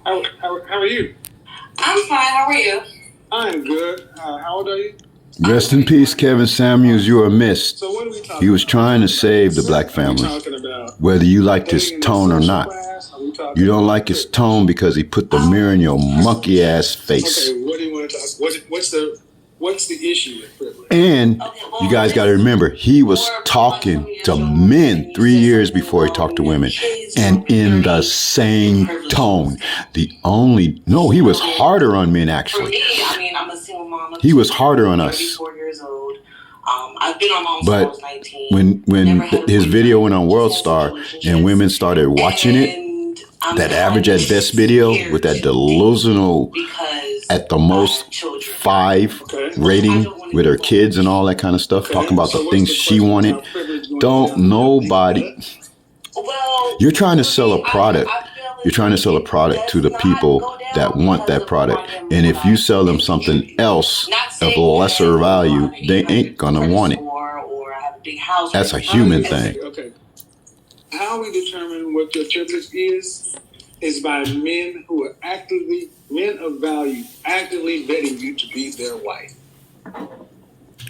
How are you? I'm fine. How are you? I'm good. How old are you? Rest in peace, Kevin Samuels. You are missed. So what are we talking about? He was trying to save the black family, whether you liked his tone or not. You don't like his tone because he put the mirror in your monkey ass face. Okay, what do you want to talk? What's the issue with privilege? And you guys got to remember, he was talking to men 3 years before he talked to women, and in the same tone. He was harder on men, actually. I mean, I'm a single mom. He was harder on us. 34 years old. I've been on Mom's But since I was 19. when his video went on World Star and women started watching it, that average at best video with that delusional at the most 5 rating with her kids and all that kind of stuff, talking about the things she wanted. Don't nobody. You're trying to sell a product. You're trying to sell a product to the people that want that product. And if you sell them something else of lesser value, they ain't gonna want it. That's a human thing. Okay. How we determine what your privilege is by men who are men of value, actively vetting you to be their wife.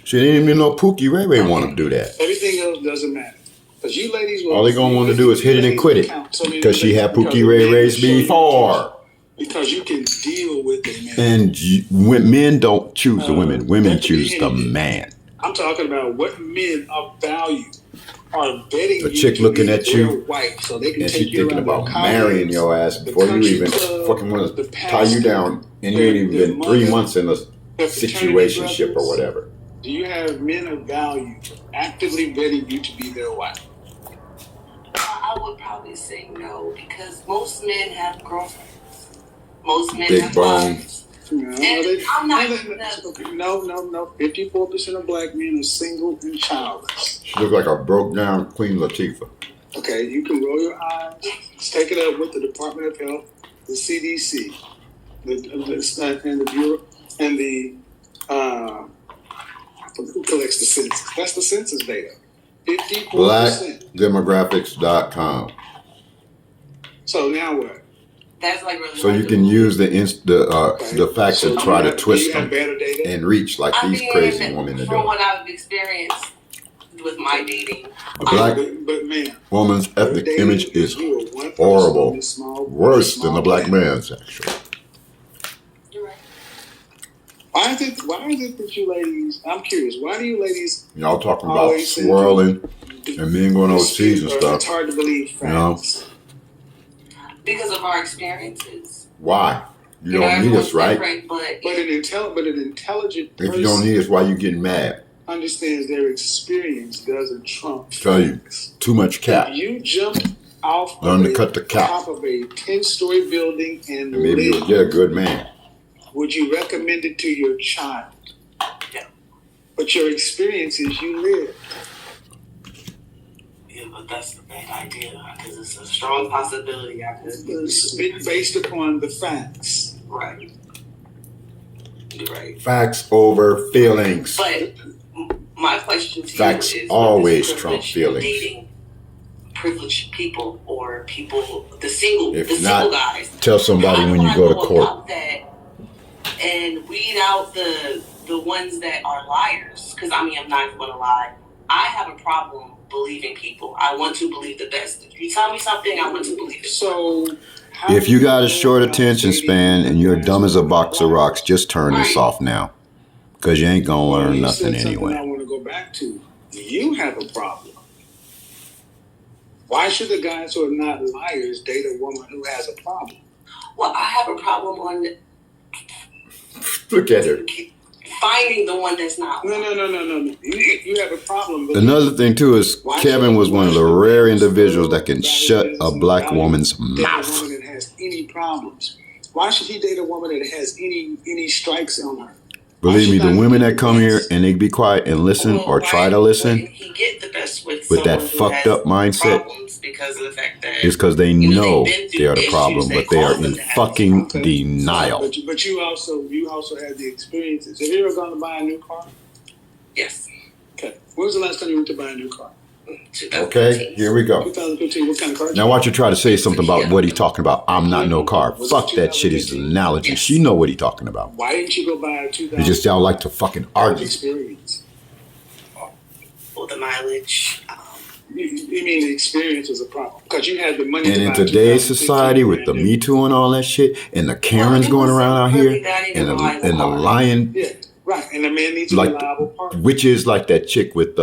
She didn't even know Pookie Ray Ray want to do that. Everything else doesn't matter. Because you ladies all they're going to want to do is hit it and quit it. Because she had Pookie Ray Ray's before. Because you can deal with a man. And men don't choose the women. Women choose the man. I'm talking about what men of value are betting a chick looking at you wife, so they can and take she's thinking about marrying your ass before you even fucking want to tie you down, and you ain't even been 3 months in a situationship or whatever. Do you have men of value actively betting you to be their wife? I would probably say no, because most men have girlfriends. Most men big have bone. wives. I'm not. No. 54% of black men are single and childless. She looks like a broke down Queen Latifah. Okay, you can roll your eyes. Take it up with the Department of Health, the CDC, and the Bureau, and the who collects the census? That's the census data. 54%. Blackdemographics.com. So now what? That's like really so you can use the facts and try to twist them and reach like these crazy women are doing. From what I've experienced with my dating, the black woman's ethnic image is horrible, worse than the black man's actually. You're right. Why is it that you ladies? I'm curious. Why do you ladies? Y'all talking about swirling and men going overseas and stuff? It's hard to believe facts. Because of our experiences. Why? You don't need us, right? But an intelligent person, if you don't need us, why you getting mad? Understands their experience doesn't trump. Tell you, too much cap. If you jump off learn to cut the cap. Top of a 10-story building and maybe you'll get a good man. Would you recommend it to your child? Yeah. But your experience is you live. Yeah, but that's the bad idea because it's a strong possibility. It's based upon the facts. Right. You're right. Facts over feelings. But my question to facts you is: always trump feelings. Dating privileged people or people, the single guys. Tell somebody when you go to court. And weed out the ones that are liars. Because I'm not even gonna lie. I have a problem believing people. I want to believe the best. If you tell me something, I want to believe it. So if you got a short attention span and you're dumb as a box of rocks, just turn this off now. Because you ain't gonna learn nothing anyway. I want to go back to. You have a problem. Why should the guys who are not liars date a woman who has a problem? Well, I have a problem on look at her. Finding the one that's not. No. You have a problem. Another thing too is Kevin was one of the rare individuals that can shut a black woman's mouth. A woman that has any problems. Why should he date a woman that has any strikes on her? Believe me, the women that come here and they be quiet and listen or try to listen with that fucked up mindset is because they know they are the problem, but they are in fucking denial. But you also had the experiences. Have you ever gone to buy a new car? Yes. Okay. When was the last time you went to buy a new car? Okay, here we go. 2015, what kind of car? Now watch you try to say something about what he's talking about. I'm not no car. Fuck that shit. It's an analogy. Yes. She know what he's talking about. Why didn't you go buy a 2000? You just y'all like to fucking argue. Experience. Well, the mileage. You mean the experience was a problem? Because you had the money. And to in buy today's 2015 society with the brand Me Too and all that shit, and the Karens going around out here, and the lying, new. Yeah, right. And the man needs a like reliable partner. witches, like that chick with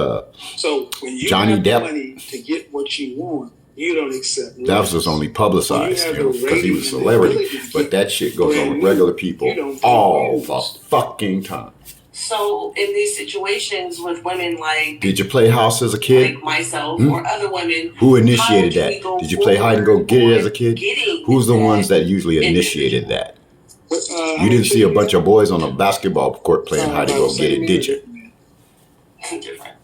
So when you Johnny have Depp. the money to get what you want, you don't accept. that was just only publicized, When you you know, have the because he was a rating and the celebrity. ability to But get that shit goes on with brand regular new, people you don't all use. the fucking time. So in these situations with women like Did you play house as a kid? myself Hmm? or other women, Who initiated how do we that? go Did you play hide and go forward get it as a on kid? getting Who's the that ones that usually initiated that? You didn't see a bunch of boys on a basketball court playing hide and go get it, did you? different?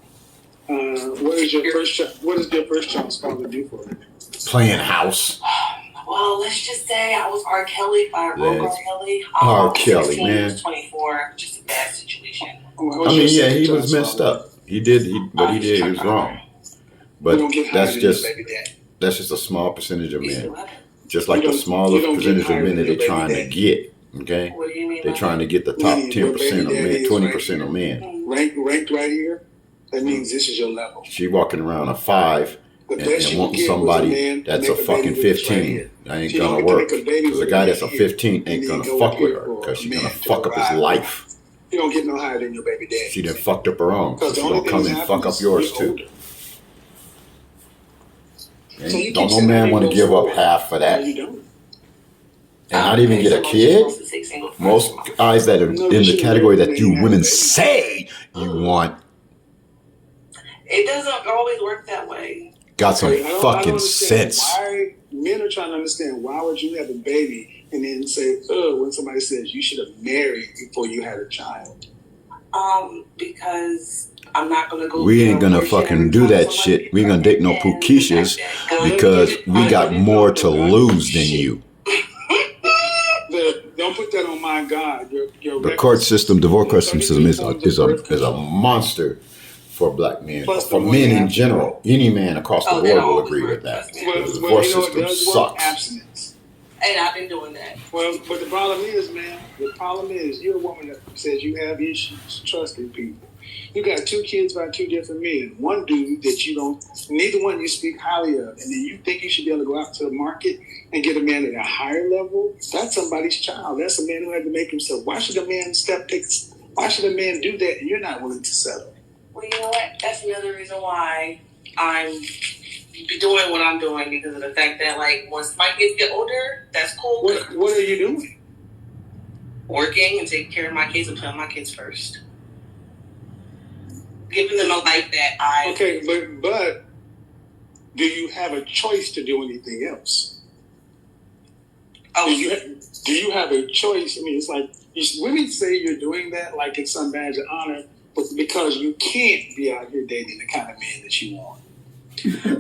What is your first child? What does your first child's father do for you? Playing house. Well, let's just say I was R. Kelly, R. Kelly. R. Kelly, 16, man. was 24, just a bad situation. I mean, yeah, he was messed up. He did, he was wrong. But that's just a small percentage of men. Just like the smallest percentage of men that they're trying to get. Okay? What do you mean? They're trying to get the top 10% of men, 20% of men. Ranked right here. That means this is your level. She walking around a 5 and wanting somebody that's a fucking 15. That ain't gonna work. Because a guy that's a 15 ain't gonna fuck with her. Because she's gonna fuck up his life. You don't get no higher than your baby daddy. She done fucked up her own. So she's gonna come and fuck up yours too. And don't no man want to give up half for that. And not even get a kid. Most guys that are in the category that you women say you want. It doesn't always work that way. Got some fucking sense. Why men are trying to understand why would you have a baby and then say, "Oh," when somebody says you should have married before you had a child? Because I'm not gonna go. We ain't gonna fucking do that shit. We ain't gonna date no Pukishas because we got more to lose than you. Don't put that on my God. The court system, divorce court system is a monster for black men, for men in general. Any man across the world will agree with that. The divorce system sucks. Abstinence. And I've been doing that. Well, but the problem is, man, you're a woman that says you have issues trusting people. You got 2 kids by 2 different men. One dude that you don't, neither one you speak highly of, and then you think you should be able to go out to the market and get a man at a higher level. That's somebody's child. That's a man who had to make himself. Why should a man do that and you're not willing to settle? Well, you know what? That's another reason why I'm doing what I'm doing, because of the fact that, like, once my kids get older, that's cool. What are you doing? Working and taking care of my kids and putting my kids first. Giving them a life that I... Okay, but do you have a choice to do anything else? Oh, do you have a choice? I mean, it's like, women say you're doing that like it's some badge of honor, but because you can't be out here dating the kind of man that you want.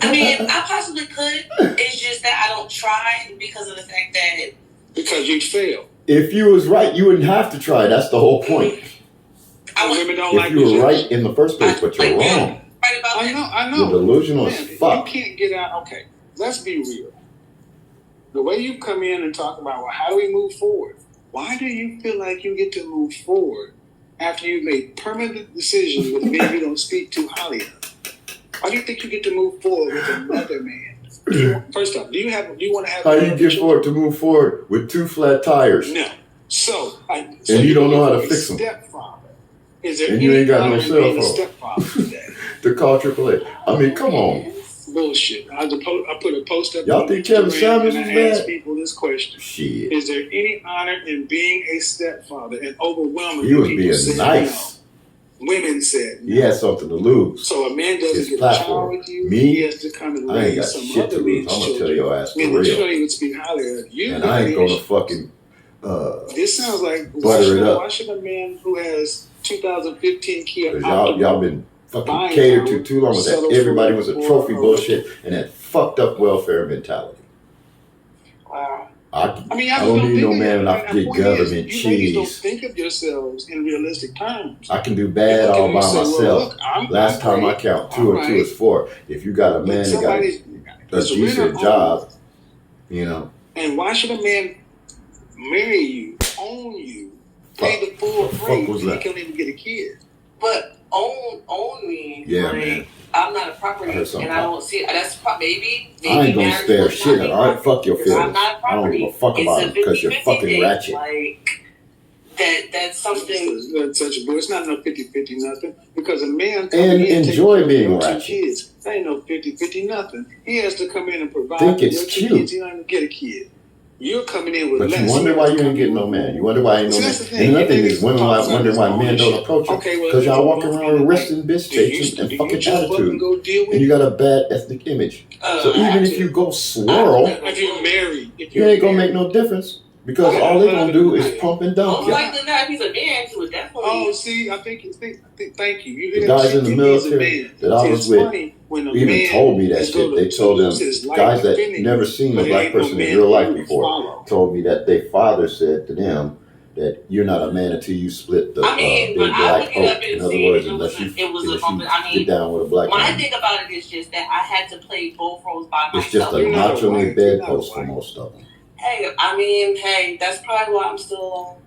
I mean, I possibly could. It's just that I don't try because of the fact that... Because you'd fail. If you was right, you wouldn't have to try. That's the whole point. Women don't if you were right in the first place, but you're wrong. Right about that. I know. You're delusional as fuck. You can't get out. Okay, let's be real. The way you come in and talk about, well, how do we move forward? Why do you feel like you get to move forward after you've made permanent decisions with men you don't speak too highly of? Why do you think you get to move forward with another man? First off, do you want to have? How do you get forward to move forward with 2 flat tires? No. So you don't know how to fix them. Stepfather. Is there and you ain't got no cell phone stepfather today? to call AAA. I mean, come on. Bullshit. I put a post up. Y'all think Kevin Samuels is bad? I ask people this question. Shit. Is there any honor in being a stepfather? And overwhelmingly, He was people being said nice. No. Women said no. He had something to lose. So a man doesn't His get platform. a child with you. Me? He has to come and I ain't got raise some shit to other lose. men's I'm gonna tell children. your ass for Men that you don't real. even speak highly of. You And I ain't gonna fucking this sounds like butter it up. Why should a man who has 2015 Kia Because y'all been fucking catered to too long with that. Everybody was a trophy bullshit and that fucked up welfare mentality. Wow. I I mean, I don't need no man enough to get government you ladies don't cheese. think of yourselves in realistic terms. I can do bad all by Say, myself. well, look, I'm Last time I great. count, 2 and 2 is 4. If you got a man that got a decent job, you know. And why should a man marry you, own you, pay the full freight, and he can't even get a kid? But own me. Yeah, like, man. I'm not a property, and I don't see that's maybe. I ain't gonna spare shit. All right, fuck your feelings. I'm not a property. I don't give a fuck about it because you're fucking ratchet. Like that's something. That's such a boy. It's not no 50-50 nothing because a man and enjoy being ratchet. Kids. That ain't no 50-50 nothing. He has to come in and provide. Think it's cute. Kids. He don't even get a kid. You're coming in with but less. You wonder why you ain't getting no man. You wonder why ain't no man. And another thing is women wonder why men don't approach you. Because y'all walking around arresting bitch faces and fucking attitude. And you got a bad ethnic image. So even if you go swirl, if you're married, you ain't gonna make no difference. Because all they gonna do is pump and dump. Like the guy, if he's a man, he would definitely. Oh, see, I think thank you. The guys in the military that I was with even told me that shit. They told them guys that never seen a black person in real life before told me that their father said to them that you're not a man until you split the big black coat. In other words, unless you get down with a black man. When I think about it, it's just that I had to play both roles by myself. It's just a naturally bedpost for most of them. Hey, that's probably why I'm still alone.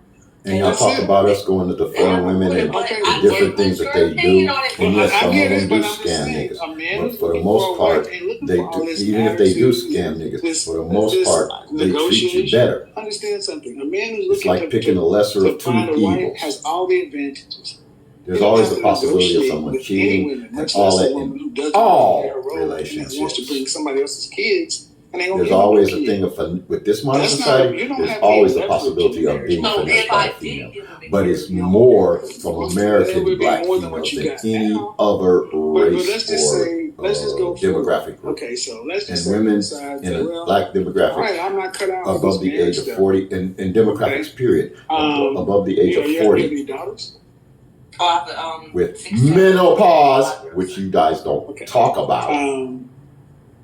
And y'all talk about us going to the foreign women and the different things that they do. And yes, some of them do scam niggas. But for the most part, they do, even if they do scam niggas, for the most part, they treat you better. Understand something. A man who's looking it's like picking the lesser of two evils. Has all the advantages. There's always the possibility of someone cheating and all that in all relationships. Wants to bring somebody else's kids. There's always a thing of, with this modern society, there's always a possibility of being finessed by a female. But it's more from American black females than any other race or demographic group. Okay, so let's just and women in a black demographic above the age of 40, in demographics period, above the age of 40, with menopause, which you guys don't talk about.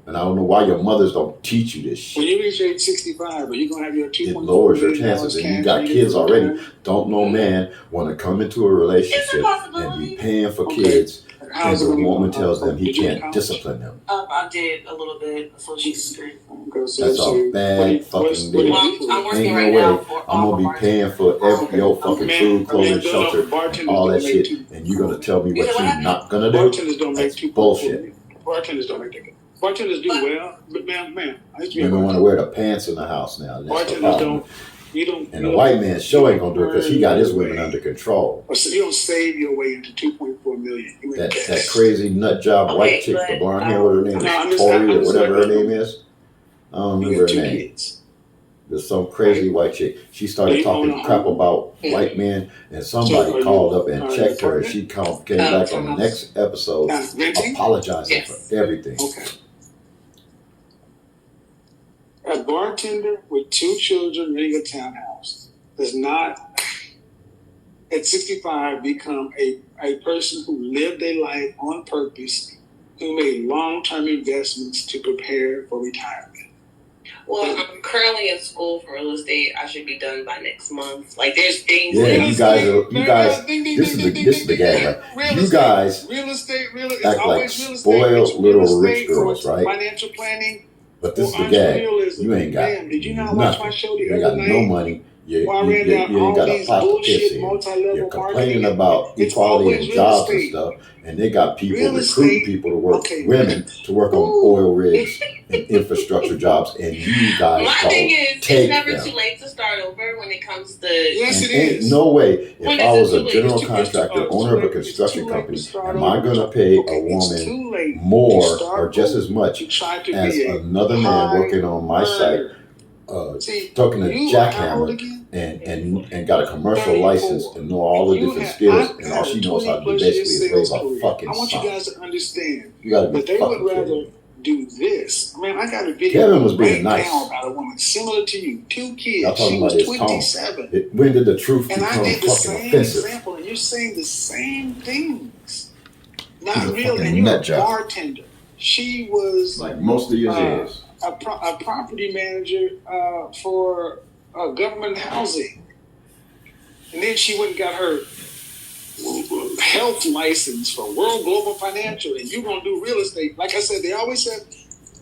And I don't know why your mothers don't teach you this shit. When you reach age 65, are you going to have your 2.4 It lowers your chances. And you got kids already. Don't no man want to come into a relationship and be paying for kids. And the woman tells them he can't discipline them. I did a little bit before she's great. That's a bad fucking deal. I'm working right now. I'm going to be paying for every your fucking food, clothing, shelter, all that shit. And you're going to tell me what you're not going to do? That's bullshit. Bartenders don't make that. Bartenders do well, but ma'am, women want to wear the pants in the house now. And that's bartenders don't. You don't. And the white man sure ain't gonna do it because he got his women under control. So you don't save your way into 2.4 million. That crazy nut job white chick, the blonde hair, what her name is, Tori or whatever her name is. I don't remember her name. Kids. There's some crazy white chick. She started talking crap about white men, and somebody called up and checked her, and she came back on the next episode apologizing for everything. Okay. A bartender with 2 children renting a townhouse does not, at 65, become a person who lived a life on purpose, who made long-term investments to prepare for retirement. Well, I'm currently in school for real estate. I should be done by next month. Like, there's things. Yeah, you guys. This is the game, right? You guys act like spoiled little rich girls, right? Financial planning. But this is the gag. You ain't got nothing. You ain't got no money. You ain't got a pot to piss in. You're complaining about equality and jobs and stuff. And they got people recruiting people to work, women to work on oil rigs and infrastructure jobs. And you guys my thing is, it's never too late to start over when it comes to. Yes, it is. No way. If I was a general contractor, owner of a construction company, am I going to pay a woman more or just as much as another man working on my site, talking to jackhammer and got a commercial license and know all the different skills, and all she knows how to do basically is raise a fucking son. I want you guys to understand that they would rather do this. Man, I got a video Kevin was being nice about a woman similar to you, 2 kids. She was 27. When did the truth become fucking offensive? And I did the same example, and you're saying the same things. Not real, and you're a bartender. She was like most of your years. A property manager for government housing. And then she went and got her health license for World Global Financial, and you're going to do real estate. Like I said, they always said,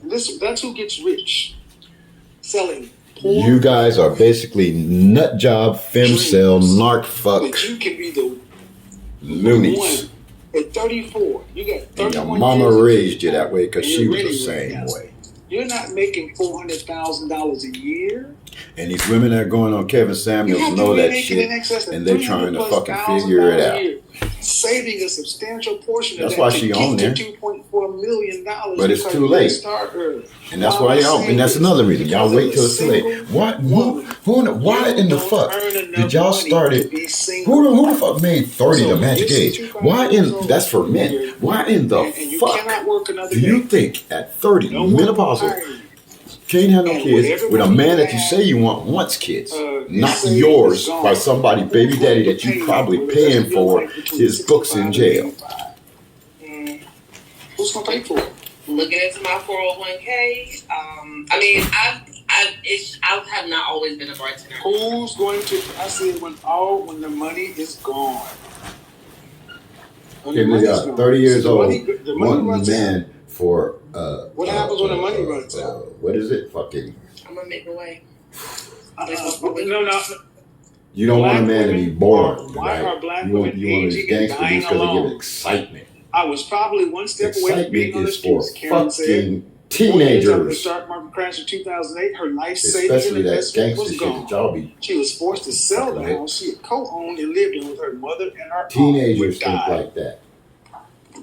listen, that's who gets rich. Selling porn. You guys are basically nut job, femcel, narc fuck. That you can be the loonies. one. At 34, you got 31 and your mama years raised you that way because she was the same way. You're not making $400,000 a year. And these women that are going on Kevin Samuels know that shit, and they're trying to fucking figure it out. Saving a substantial portion of that's that. Why she on there. $2.4 million. But it's too late. And that's why y'all. And that's another reason y'all wait till it's too late. What? Why in the fuck did y'all start it? Who the fuck made 30 the magic age? Why in? That's for men. Why in the fuck do you think at 30 menopausal? Can't have no kids with a man that you say you want wants kids, not yours by somebody, baby daddy, that you probably paying for his books in jail. Who's gonna pay for it? Looking into my 401k. I mean, I have not always been a bartender. Who's going to? I said when the money is gone. Okay, we got 30 years old, one man for. What happens when the money runs out? What is it? Fucking. I'm gonna make a way. No. You don't want a man to be boring. Why are black you want women these aging gangster and dying dudes because they alone? give excitement. I was probably one step away from being on the Excitement streets. is for Karen said, fucking teenagers. After the stock market crash in 2008, her life savings Especially and that investment gangster was shit gone. that y'all be. She was forced to sell the house she had co-owned and lived in with her mother and her Teenagers think aunt. like that.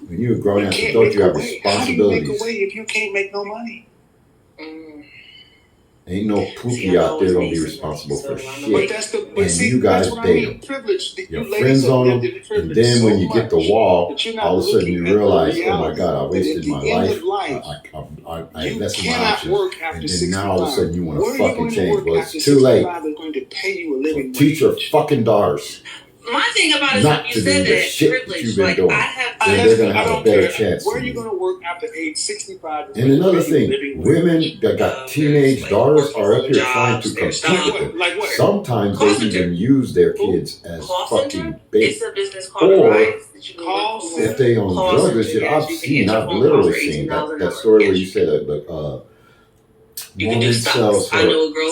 When you're a grown ass adult, you have responsibilities. How do you make a way if you can't make no money? Ain't no poopy out there gonna be responsible for shit. But that's the, but and see, you guys that's what date I mean. Privilege. your friends on them, and then when you get the wall, all of a sudden you realize, oh my God, I wasted my life. I invested my options, and then now all of a sudden you want to fucking change. Well, it's too late. So teach your fucking daughters. My thing about it is, not you to said do the that shit privilege. you've been like doing. I have, Then they're gonna have a better chance. Where are you gonna work after age 65? And another thing, women that got teenage daughters are up here trying to compete with them. Sometimes they even use their kids as fucking bait. It's a business called Or if they on drugs and shit, I've literally seen that story where you said that woman sells her,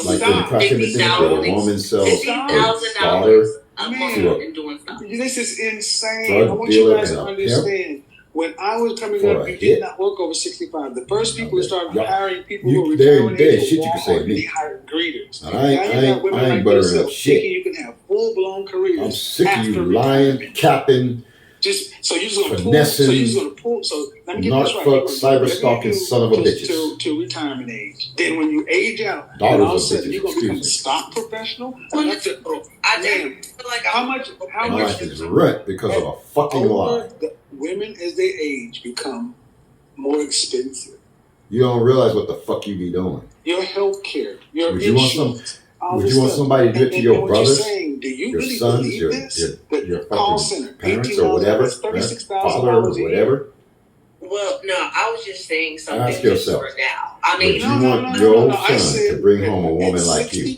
like in proximity, where a woman sells her daughter This is insane. drug I want dealer you guys and to a understand. When I was coming for up, a you hit. did not work over 65. The first people who started hiring people who were there retiring is shit age you can of say to Walmart, me. they hired greeters. And I ain't buttering up shit. You can have full-blown careers. I'm sick of you after lying, retirement. capping, So you're just gonna finessing, pull. So let me get narc this right. fuck, You're cyber stalking son of a bitches. To retirement age. Then when you age out, Daughters and all of a of sudden bitches, you're gonna become a excuse me. stock professional. I didn't feel like How much? My life is ruined because of a fucking lie. The women as they age become more expensive. You don't realize what the fuck you be doing. Your health care, your Would you want insurance. Would you want somebody to do it to your brothers, do you your really sons, believe your this? fucking center, parents or whatever, father or whatever? Well, no, I was just saying something Ask yourself. for now. I Would mean, you want your son to bring home a woman like you?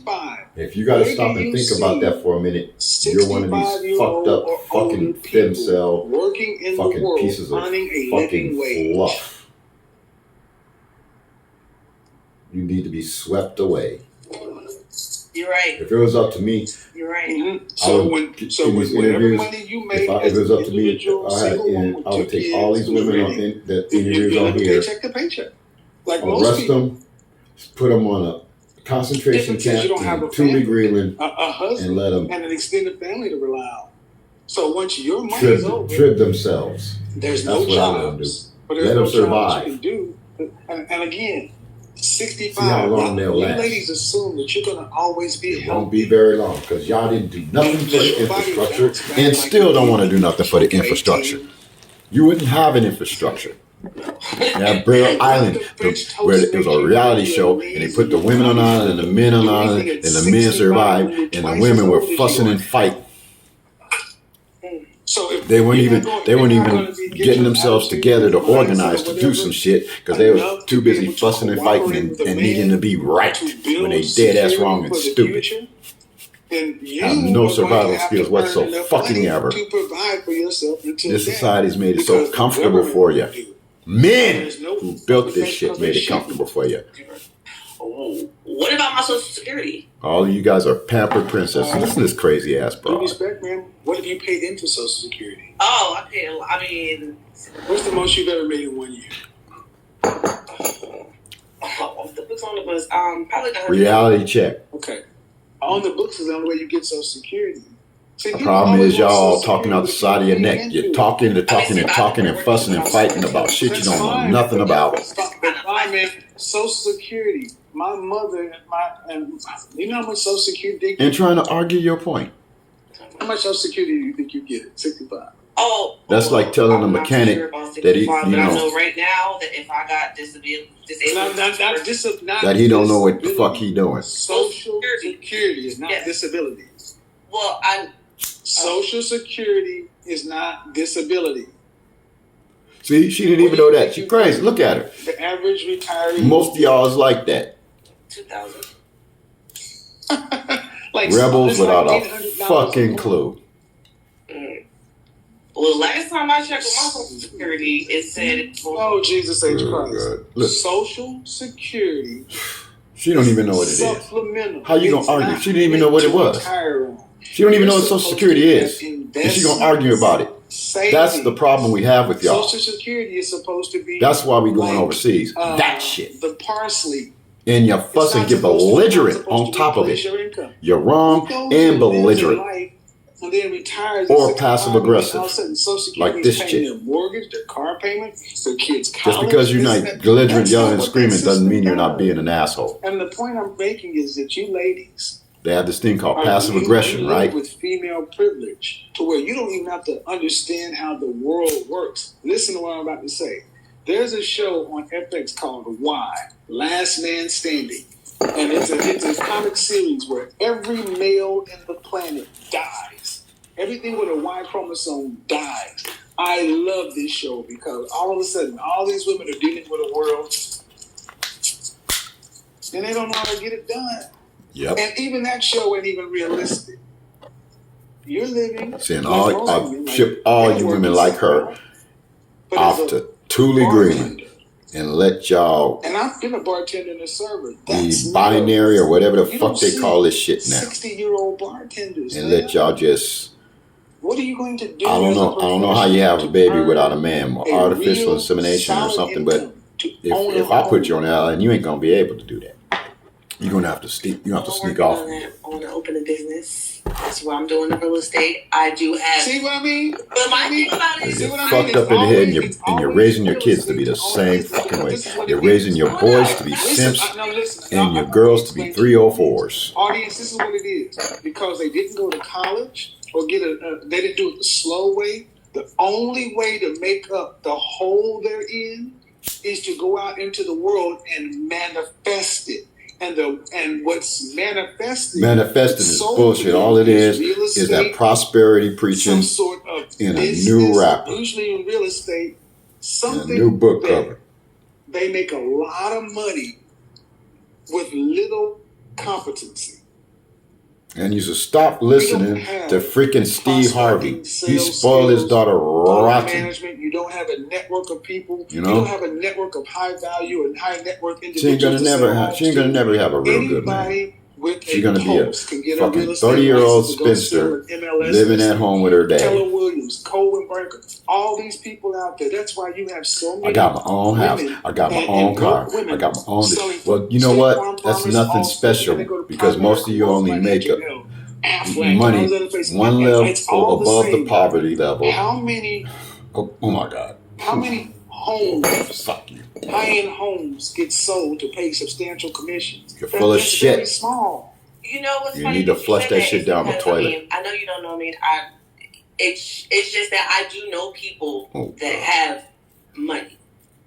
If you got to stop and think about that for a minute, you're one of these fucked up fucking femcel working in fucking the world, pieces of earning a fucking living wage. fluff. You need to be swept away. you're right. If it was up to me, You're right. Mm-hmm. I would, in these interviews, money you make if it was up to me, I would take all these women on that interviews on here, paycheck to paycheck, like most arrest people. them, put them on a concentration camp in Tule, Greenland, A husband and let them and an extended family to rely on. So once your money is over, trib themselves. there's That's no what I let them jobs. do. But there's Let no them survive. jobs you can do. And again, 65. See how long they'll you last. ladies assume that you're gonna always be It healthy. won't be very long because y'all didn't do nothing for the infrastructure and still don't want to do nothing for the infrastructure. You wouldn't have an infrastructure. That Burial Island, where it was a reality show, and they put the women on the island and the men on the island, and the men survived, and the women were fussing and fighting. So if They weren't you're even not going- they weren't you're not even gonna be getting themselves attitude, together to mindset, or organize to do whatever, some shit because they were enough too to be busy able to fussing and fighting cooperate with a and man needing to be right to build when they dead ass security wrong and for the stupid. future, then you Have no are going to survival have skills to earn whatsoever enough fucking money ever. to provide for yourself until This then, society's made it so because the comfortable government for you. won't do it. Men There's no who built this because shit they made it shouldn't. comfortable for you. Oh, what about my social security? All of you guys are pampered princesses. Listen to this crazy ass Due broad. respect, man. What have you paid into Social Security? Oh, I paid a lot. I mean, What's the most you've ever made in 1 year? off the books on the bus, probably the Reality check. Okay. On the books is the only way you get Social Security. See, The people problem always is want y'all Social talking out the Security, side of your but neck. can't You're do it. talking and talking and talking and fussing and fighting about shit you don't know nothing about. That's fine, man. Social Security. My mother and you know how much Social Security they And get? trying to argue your point. How much Social Security do you think you get? 65. Oh, That's like telling a I'm not mechanic sure about that he, 65, you but I know, know right now that if I got disabled, Not that he don't know what the fuck disability. he doing. Social Security is not Yes. disability. well, Social Security is not disability. See, she didn't even know that. She crazy. Look at her. The average retiree. Most of y'all is like that. 2000. like Rebels it's without like a $800 fucking month. clue. Well, last time I checked with my social security, it said Oh, Jesus H. Oh, Christ. God. Look, Social Security. she don't even know what it is. Supplemental. How you gonna It's argue? not She didn't even know what it meant to was. retire on. She don't even know You're what Social supposed Security to is. have And she gonna argue about it. savings. That's the problem we have with y'all. Social Security is supposed to be That's why we going like, overseas. That shit. The parsley. And you It's fuss and not get supposed to- belligerent it's not supposed on to top of replace it. your income. You're wrong Who goes and and lives their belligerent. life and then retires at Or 65, passive and then aggressive, all of a sudden Social Security like is this paying chick. their mortgage, their car payment, their kids' college. Just because you're this, not that. belligerent, That's yelling, not and what that screaming doesn't system mean you're not does. being an asshole. And the point I'm making is that you ladies They have this thing called are passive you aggression, live right? with female privilege to where you don't even have to understand how the world works. Listen to what I'm about to say. There's a show on FX called Why, Last Man Standing. And it's a comic series where every male in the planet dies. Everything with a Y chromosome dies. I love this show because all of a sudden, all these women are dealing with a world and they don't know how to get it done. Yep. And even that show ain't even realistic. You're living. Saying like all, most I'll women, like, ship all they're you women working like her somewhere, but off as a to Thule Green bartender, and let y'all and I've been a bartender and a server. be That's binary or whatever the you fuck don't they see call this shit now. 60-year-old bartenders. And man. let y'all just, What are you going to do? I don't as a know. I don't know how you have a professional baby to without a earn man, or a artificial real insemination or solid something, but income to own a if I put you home? on the island, you ain't gonna be able to do that. You're gonna have to sneak. You have to I'm sneak working off. on that. I want to open a business. That's what I'm doing in real estate. I do have. See what I mean? But my thing about it You is, get what I mean? fucked It's up in the head, and always- you're it's raising your always kids to be the realistic to same own a business fucking way. because this is what You're it raising is. your Hold boys on. to be Listen, simps no, listen. and I- your I- girls I to be explain 304s. Audience, this is what it is. Because they didn't go to college or they didn't do it the slow way. The only way to make up the hole they're in is to go out into the world and manifest it. And what's manifested Manifesting is so bullshit. All it is real that estate, prosperity preaching some sort of in a business, new rapper, usually in real estate, in a something new book that cover. they make a lot of money with little competency. And you should stop listening to freaking Steve Harvey. Prospecting, He sales spoiled his skills, daughter owner rotten. management. You don't have a network of people. You know? You don't have a network of high value and high net worth She ain't individuals. gonna to never sell have. homes She ain't gonna to. never have a real good man. Anybody with She's a gonna be a pulse can get a fucking real estate 30-year-old license to go spinster sell an MLS living at listing. home with her daddy. Keller Williams, Cohen Branker, all these people out there. That's why you have so many. I got my own house. women I got my and own car. broke women I got my own. selling Well, you know State what? Farm That's Farmers, nothing Allstate, special and they go to because Primerica, most of you Wealth only make Financial, Aflac, and all money those other places. one And level it's all above the same. poverty level. How many Oh my God. homes, Fuck you. high-end homes get sold to pay substantial commissions? You're full of That's shit. very small. you know what's You funny? need to you flush said that shit is down the because, toilet. I mean, I know you don't know me. It's just that I do know people Oh, that God. have money,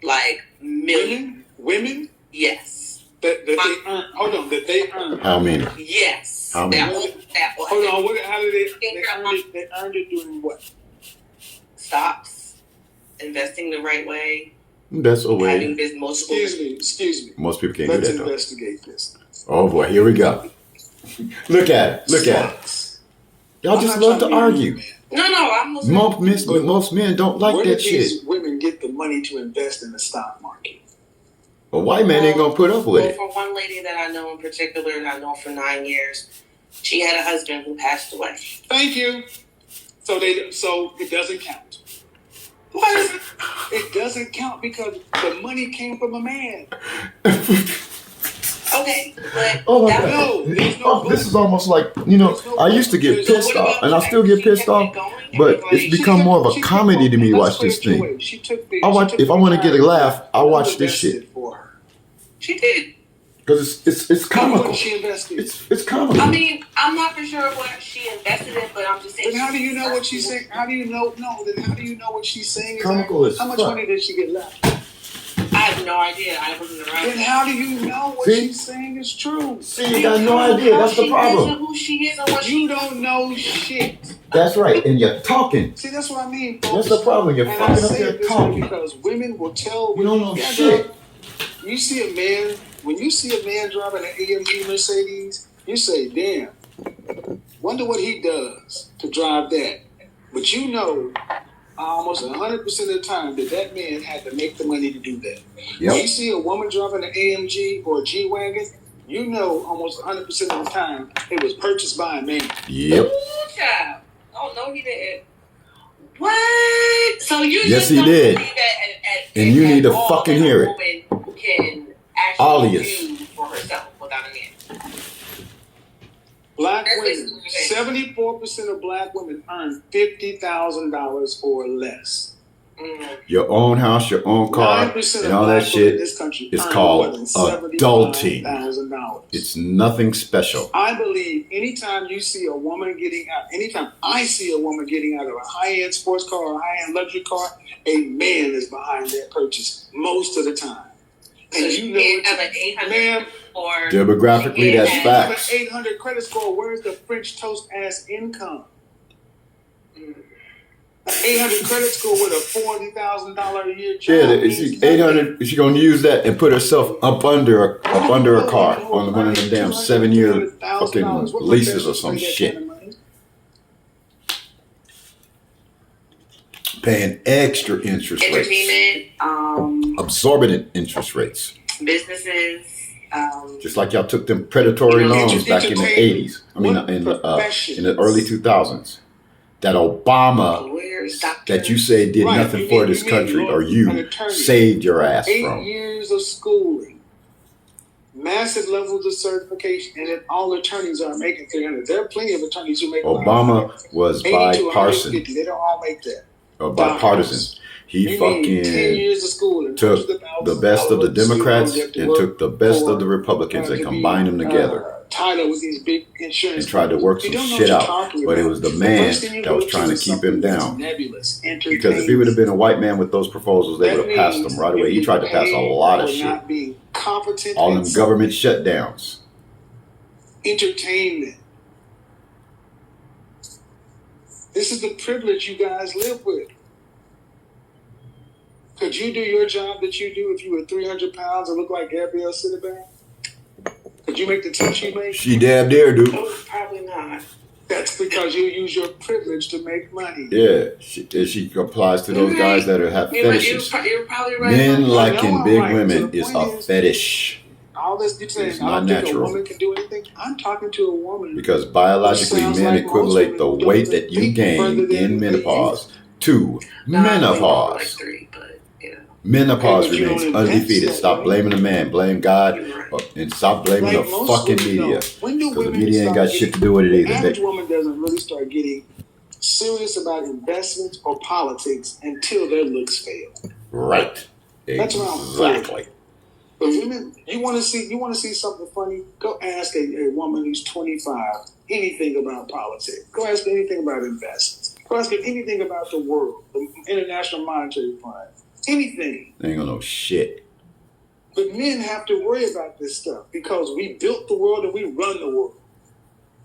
like millions. Women Yes, that they earn. Hold on, that they earn. How many? yes. How many? That Hold on, how did they earn Think it? They earned it doing what? stocks, investing the right way. That's a way. Having this multiple. Excuse me. Most people can't Let's do that, though. investigate this. Oh, boy. Here we go. Look at it. Y'all just love to argue. No, I'm listening. Most men don't like Where that did these shit. women get the money to invest in the stock market? A white man ain't gonna put up with it. For one lady that I know in particular, and I know for 9 years, she had a husband who passed away. Thank you. So it doesn't count. Why is it? It doesn't count because the money came from a man. Okay, but Oh my that God. there's no This is almost like, I used to get pissed off, and I still get pissed off, but it's become more of a comedy to me watch this thing. If I want to get a laugh, I watch this shit. She did. Because it's comical. She invested. It's comical. I mean, I'm not for sure what she invested in, but I'm just saying. Then how do you know what she's saying? How do you know? No, then how do you know what she's saying? Comical as How much fuck. money did she get left? I have no idea. I wasn't around. Then how do you know what See? she's saying is true? See, you got no idea. That's the problem. Who she is and what You don't know shit. That's right. And you're talking. See, that's what I mean, folks. That's the problem. You're And I fucking up say there it this way talking. because women will tell. You don't know Yeah, shit. girl, you see a man. When you see a man driving an AMG Mercedes, you say, "Damn, wonder what he does to drive that." But you know, almost 100% of the time that man had to make the money to do that. Yep. When you see a woman driving an AMG or a G-Wagon, you know almost 100% of the time it was purchased by a man. Yep. Ooh, child. Oh, no, he didn't. What? So you Yes, just he don't did. believe that And you need to all fucking that a hear it. woman can actually All of you. do for herself without a man. Black That's women, basically what you're saying. 74% of black women earn $50,000 or less. Your own house, your own car, 9% and of all that black women in shit this country is earn called more than adulting. $75,000. It's nothing special. I believe anytime I see a woman getting out of a high-end sports car or a high-end luxury car, a man is behind that purchase most of the time. And So you know can't have it, an 800 man. or Demographically, that's Yeah. Have an facts. 800 credit score. Where's the French toast ass income? An 800 credit score with a $40,000 a year job. Yeah, means she, nothing. 800. She gonna use that and put herself up under a car on one of them damn 7-year fucking leases or some shit. Paying extra interest rates, entertainment, absorbent interest rates. businesses, Just like y'all took them predatory loans back in the Entertainment. 80s. I mean, What in the professions? early 2000s. That Obama, lawyers, that you say did Right, nothing you for mean- this you mean country, or an you attorney. saved your ass 8 from. years of schooling, massive levels of certification, and then all attorneys are making 300. There are plenty of attorneys who make Obama was 80 to bipartisan. 150. They don't all make that. Bipartisan. He You need 10 fucking years of schooling, took hundreds of thousands the best of the dollars. Democrats You have to and work took the best for, of the Republicans and to be, combined them together Tied up with these big insurance and tried to work companies. some You don't know shit what out. you're talking But it about. was the The man first thing you that was go trying to is keep him something that's down. nebulous, Because if he would have been a white man with those proposals, they would have passed them right away. He tried to pass a lot of shit. Not being competent. All in them government shutdowns. entertainment. This is the privilege you guys live with. Could you do your job that you do if you were 300 pounds and look like Gabrielle Cinnabon? Could you make the team she makes? She damn dare, dude. Oh, probably not. That's because you use your privilege to make money. Yeah, she applies to those guys that have fetishes. You're probably right. Men I liking know big I'm right. women So the is point a is- fetish. All this you saying, It's I not don't think natural. a woman can do anything. I'm talking to a woman. Because biologically, Sounds men like most equivalent the women don't weight that you think gain further than in they menopause to Like menopause. 3, but yeah, Menopause Okay, but you remains don't invent undefeated. that, Stop right? blaming the man, blame God, you're right. and stop blaming Like the most fucking women media. don't. When do Because the women media ain't start got shit getting- to do with it The either. average They- woman doesn't really start getting serious about investments or politics until their looks fail. Right. That's what I'm Exactly. But women, you want to see something funny? Go ask a woman who's 25 anything about politics. Go ask her anything about investments. Go ask her anything about the world, the International Monetary Fund, anything. They ain't gonna know shit. But men have to worry about this stuff because we built the world and we run the world.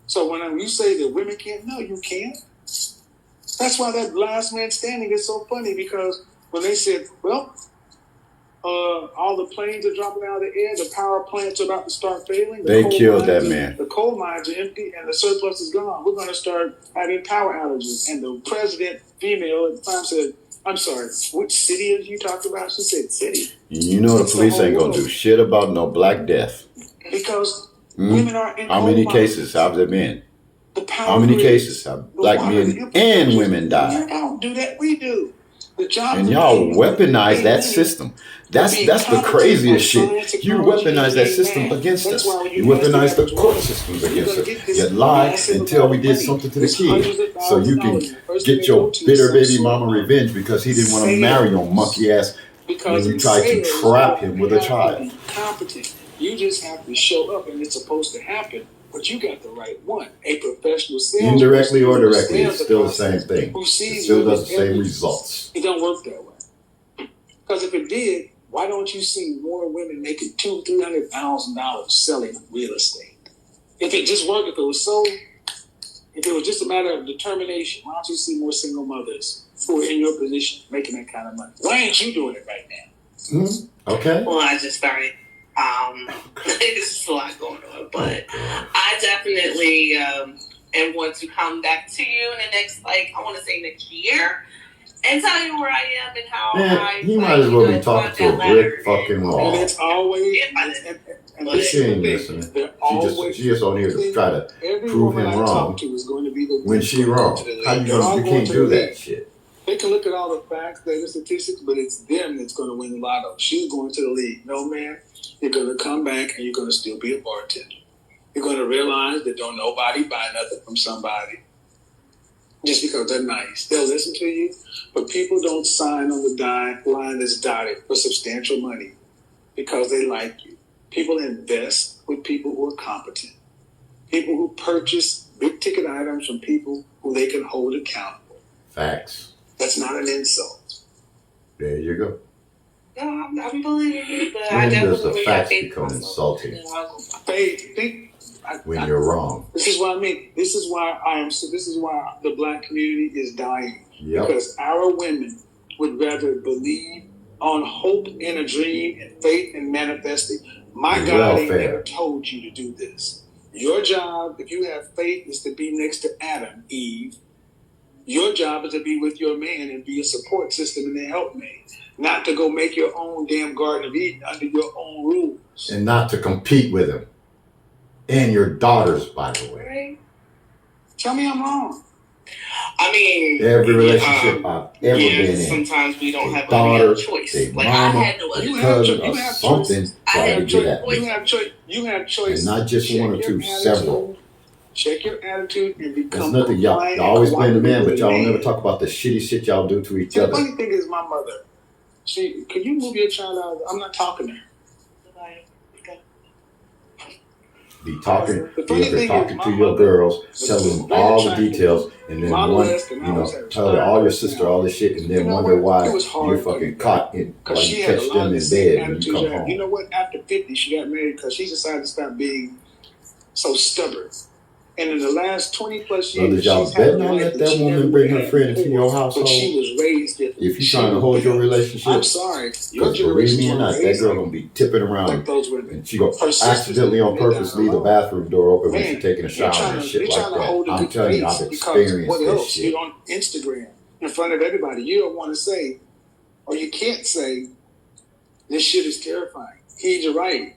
So when you say that women can't, no, you can't. That's why that last man standing is so funny, because when they said, well, all the planes are dropping out of the air, the power plants are about to start failing. They killed that man. The coal mines are empty and the surplus is gone. We're going to start having power outages. And the president, female at the time, said, I'm sorry, which city did you talk about? She said city. You know the police ain't going to do shit about no Black Death. Because women are in How many cases have there been? How many cases have Black men and women died? You don't do that. We do. And y'all weaponize that system. That's the craziest shit. You weaponize that system against us. You weaponize the court systems against us. You lied and tell we did something to the kid, so you can get your bitter baby mama revenge because he didn't want to marry your monkey ass when you tried to trap him with a child. Competent. You just have to show up, and it's supposed to happen. But you got the right one, a professional salesperson. Indirectly or directly, it's still the same thing. It still does the same results. It don't work that way. Because if it did, why don't you see more women making $200,000-$300,000 selling real estate? If it just worked, if it was just a matter of determination, why don't you see more single mothers who are in your position making that kind of money? Why ain't you doing it right now? Okay. Well, I just started. There's just a lot going on, but I definitely am going to come back to you in the next, I want to say next year, and tell you where I am and how he might as well be talking to a brick fucking wall. And it's always, But she ain't listening. She just on here to try to prove him wrong when she wrong. How you can't do that shit. They can look at all the facts, the statistics, but it's them that's going to win the lotto. She's going to the league. No, man. You're going to come back and you're going to still be a bartender. You're going to realize that don't nobody buy nothing from somebody just because they're nice. They'll listen to you, but people don't sign on the line that's dotted for substantial money because they like you. People invest with people who are competent. People who purchase big ticket items from people who they can hold accountable. Facts. That's not an insult. There you go. No, I'm believing you, but when I does definitely the facts become insulting? When you're wrong. This is what I mean. This is why the Black community is dying. Yep. Because our women would rather believe on hope and a dream and faith and manifesting. My God ain't never told you to do this. Your job, if you have faith, is to be next to Adam, Eve. Your job is to be with your man and be a support system and a helpmate. Not to go make your own damn Garden of Eden under your own rules. And not to compete with him. And your daughters, by the way. Right. Tell me I'm wrong. I mean, every relationship I've ever been in. Sometimes we don't have daughter, a choice. They Like mama, I had no other cousin, or something try to get at me. You have choice. And not just one or two, several. Check your attitude and become. There's nothing y'all always blame the man, but y'all never talk about the shitty shit y'all do to each other. The funny thing is, my mother. Can you move your child out? I'm not talking to her. Be talking to your girls, telling them all the details, and then tell her all your sister all this shit, and then wonder why you're fucking caught in while you catch them in bed when you come home. You know what? After 50, she got married because she decided to stop being so stubborn. And in the last 20 plus years, y'all better not let that woman bring her friend into your household. But she was raised different. If you're trying to hold your relationship, I'm sorry. Because believe me or not, that girl gonna be tipping around, and she gonna accidentally on purpose leave the bathroom door open when she's taking a shower and shit like that. I'm telling you, I've experienced this shit. You're on Instagram in front of everybody. You don't want to say, or you can't say, this shit is terrifying. He's right.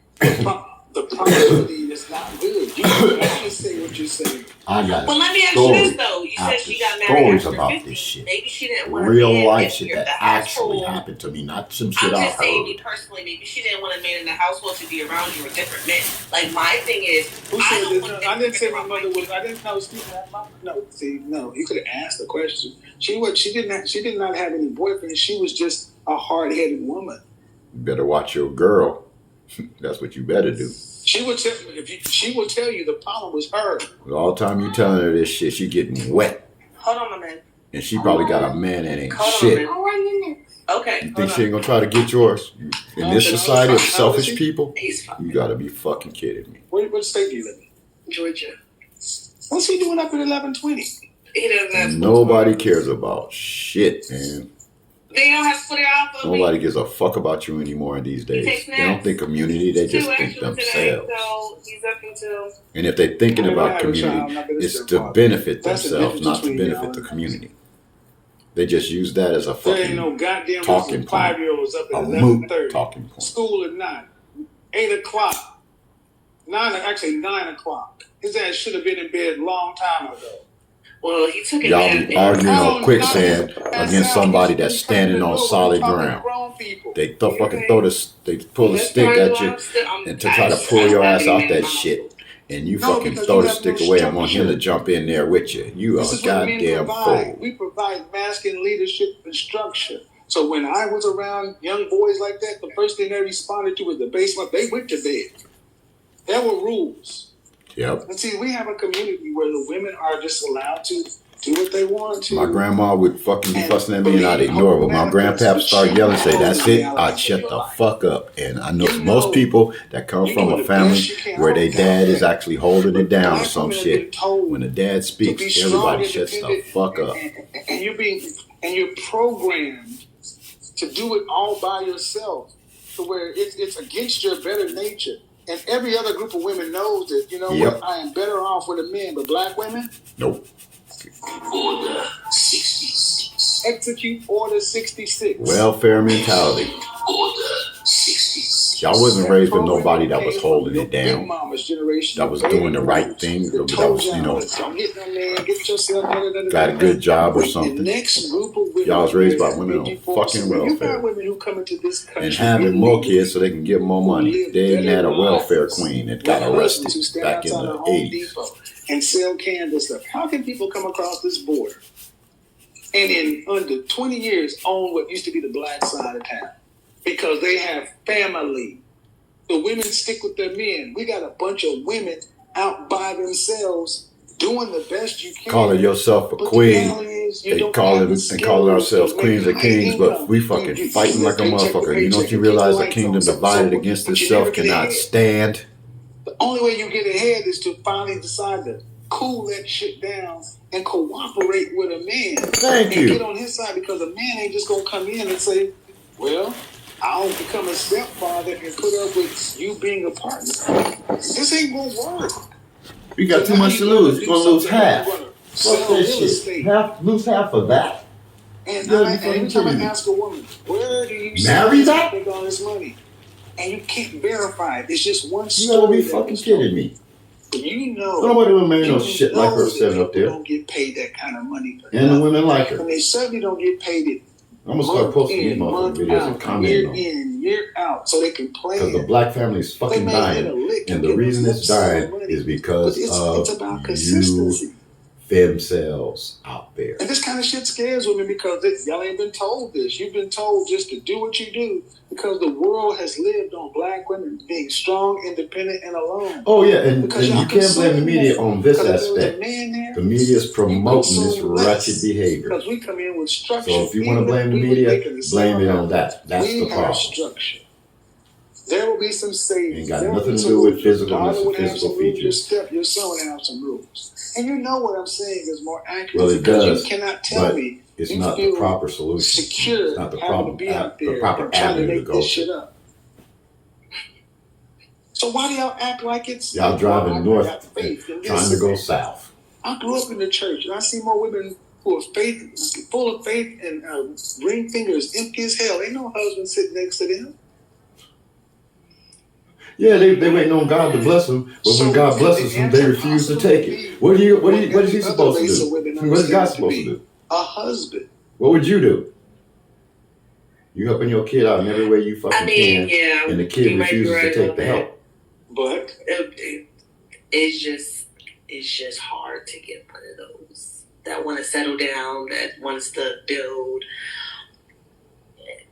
The probability is not good. You can only say what you're saying. I got Well, let me ask you this though. You said she got married after about 50. This shit. Maybe she didn't want real life shit that actually happened to me, not some shit I'm I just saying, heard. me personally, maybe she didn't want a man in the household to be around you or different men. Like my thing is, I didn't say my mother was. I didn't know. No, see, no. You could have asked the question. She did not have any boyfriends. She was just a hard-headed woman. You better watch your girl. That's what you better do. She will tell you the problem was her. All the time you telling her this shit, she getting wet. Hold on, my man. And she probably got a man that ain't shit. Okay. You think she ain't gonna try to get yours? In this society of selfish people, you gotta be fucking kidding me. What state do you live in? Georgia. What's he doing up at 11:20? He doesn't have Nobody cares about shit, man. They don't have to put it out for Nobody gives a fuck about you anymore in these days. They don't think community, they just think themselves. Today, so he's up until... And if they're thinking about community, it's to benefit themselves, not to benefit the community. They just use that as a fucking talking point, a moot talking point. School at 9, 8 o'clock, 9 o'clock. His ass should have been in bed a long time ago. Well, he took it. Y'all be arguing on quicksand against somebody that's standing on solid ground. They pull the stick at you and to try to pull your ass out that shit. And you fucking throw the stick away and want him to jump in there with you. You are a goddamn fool. We provide masculine leadership and structure. So when I was around young boys like that, the first thing they responded to was the basement. They went to bed. There were rules. Yep. And see, we have a community where the women are just allowed to do what they want to. My grandma would fucking be fussing at me and I'd ignore her. But my grandpap started yelling and say, that's it, I'd shut the fuck up. And I know most people that come from a family where their dad is actually holding it down or some shit. When the dad speaks, everybody shuts the fuck up. And you're programmed to do it all by yourself, to where it's against your better nature. And every other group of women knows that, what, I am better off with a man, but black women? Nope. Order 66. Execute Order 66. Welfare mentality. Order 66. Y'all wasn't raised with nobody that was holding it down, that was doing the right thing, that was, got a good job or something. Y'all was raised by women on fucking welfare and having more kids so they can get more money. They even had a welfare queen that got arrested back in the 80s. And sell cans and stuff. How can people come across this border and in under 20 years own what used to be the black side of town? Because they have family. The women stick with their men. We got a bunch of women out by themselves doing the best you can. Calling yourself a queen. They calling ourselves queens or kings, but we fucking fighting like a motherfucker. You don't you realize a kingdom divided against itself cannot stand? The only way you get ahead is to finally decide to cool that shit down and cooperate with a man. Thank you. And get on his side, because a man ain't just gonna come in and say, well, I'll become a stepfather and put up with you being a partner. This ain't gonna work. You got too much to lose. You're gonna lose half. Fuck that shit. Lose half of that. And every time I ask a woman, where do you marry that? Take all this money? And you can't verify it. It's just one story. You gotta be fucking kidding me. You know, nobody will marry no shit like her sitting up there. Don't get paid that kind of money. And the women like her. And they certainly don't get paid it. I'm gonna start posting these motherfucking videos and commenting on year in, year out, so they can plan. Because the black family is fucking dying, and the reason it's dying is because of you themselves out there. And this kind of shit scares women, because y'all ain't been told this. You've been told just to do what you do, because the world has lived on black women being strong, independent, and alone. Oh yeah, and you can't blame the media on this aspect. The media is promoting this wretched behavior. Because we come in with structure. So if you want to blame the media, blame it on that. That's the problem. Structure. There will be some savings. Ain't got nothing to do with physicalness and physical features. Your son would have some rules. And you know what I'm saying is more accurate. Well, it does. You cannot tell me it's not the proper solution. Secure. It's not the proper avenue to go. This shit up. So why do y'all act like it's... Y'all driving north trying to go south. I grew up in the church, and I see more women who are full of faith and ring fingers empty as hell. Ain't no husband sitting next to them. Yeah, they waiting on God to bless them, but when God blesses them, they refuse to take it. What is he supposed to do? What is God supposed to do? A husband. What would you do? You helping your kid out in every way you fucking can, and the kid refuses to take the help. But it's just hard to get one of those that want to settle down, that wants to build.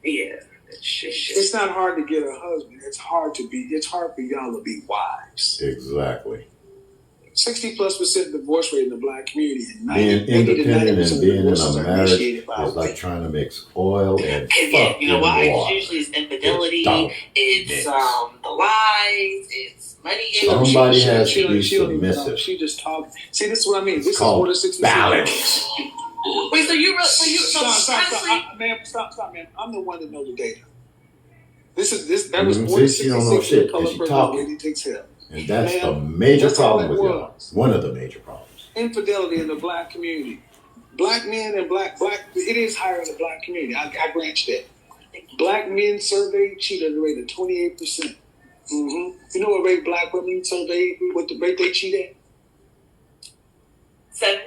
Yeah. It's not hard to get a husband. It's hard for y'all to be wives. Exactly. 60+% divorce rate in the black community. Being independent and being in a marriage is like trying to mix oil and fucking you know why? water. It's usually infidelity. It's the lies. It's Money Somebody has to be she don't even know. submissive. She just talk. See, this is what I mean. This is called what a 60 balance. Wait, so Stop, man, stop, man. I'm the one that knows the data. That was See, she don't know 46 shit, color and she purple talking. lady takes help. And that's Man, the major that's all problem it with y'all. was. One of the major problems. Infidelity in the black community. Black men and black, it is higher in the black community. I grant you that. Black men surveyed cheated at a rate of 28%. You know what rate black women surveyed? What the rate they cheat at? 7.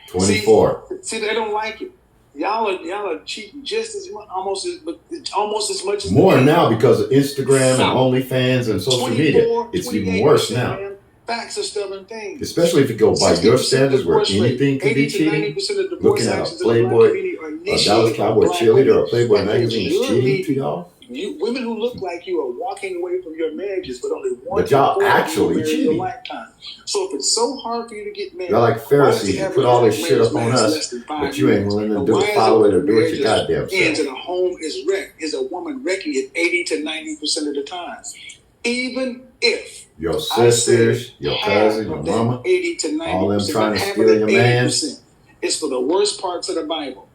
24. See, they don't like it. Y'all are cheating just as much, almost as much as more now because of Instagram and OnlyFans and social media. It's even worse now. Man, facts are stubborn things. Especially if you go by your standards where anything can be cheating. Looking at a Playboy, a Dallas Cowboy cheerleader, or a Playboy magazine is cheating to y'all. Women who look like you are walking away from your marriages, but only one. But y'all actually in cheating. your lifetime. So if it's so hard for you to get married, Y'all like Pharisees, you put all this shit up on us, but you ain't willing to do it, follow it, or do it your goddamn ends self. and a home is wrecked. Is a woman wrecking it 80 to 90% of the time. Even if your sisters, your cousin, your mama, 80 to 90%, all them trying to steal your man. It's for the worst parts of the Bible.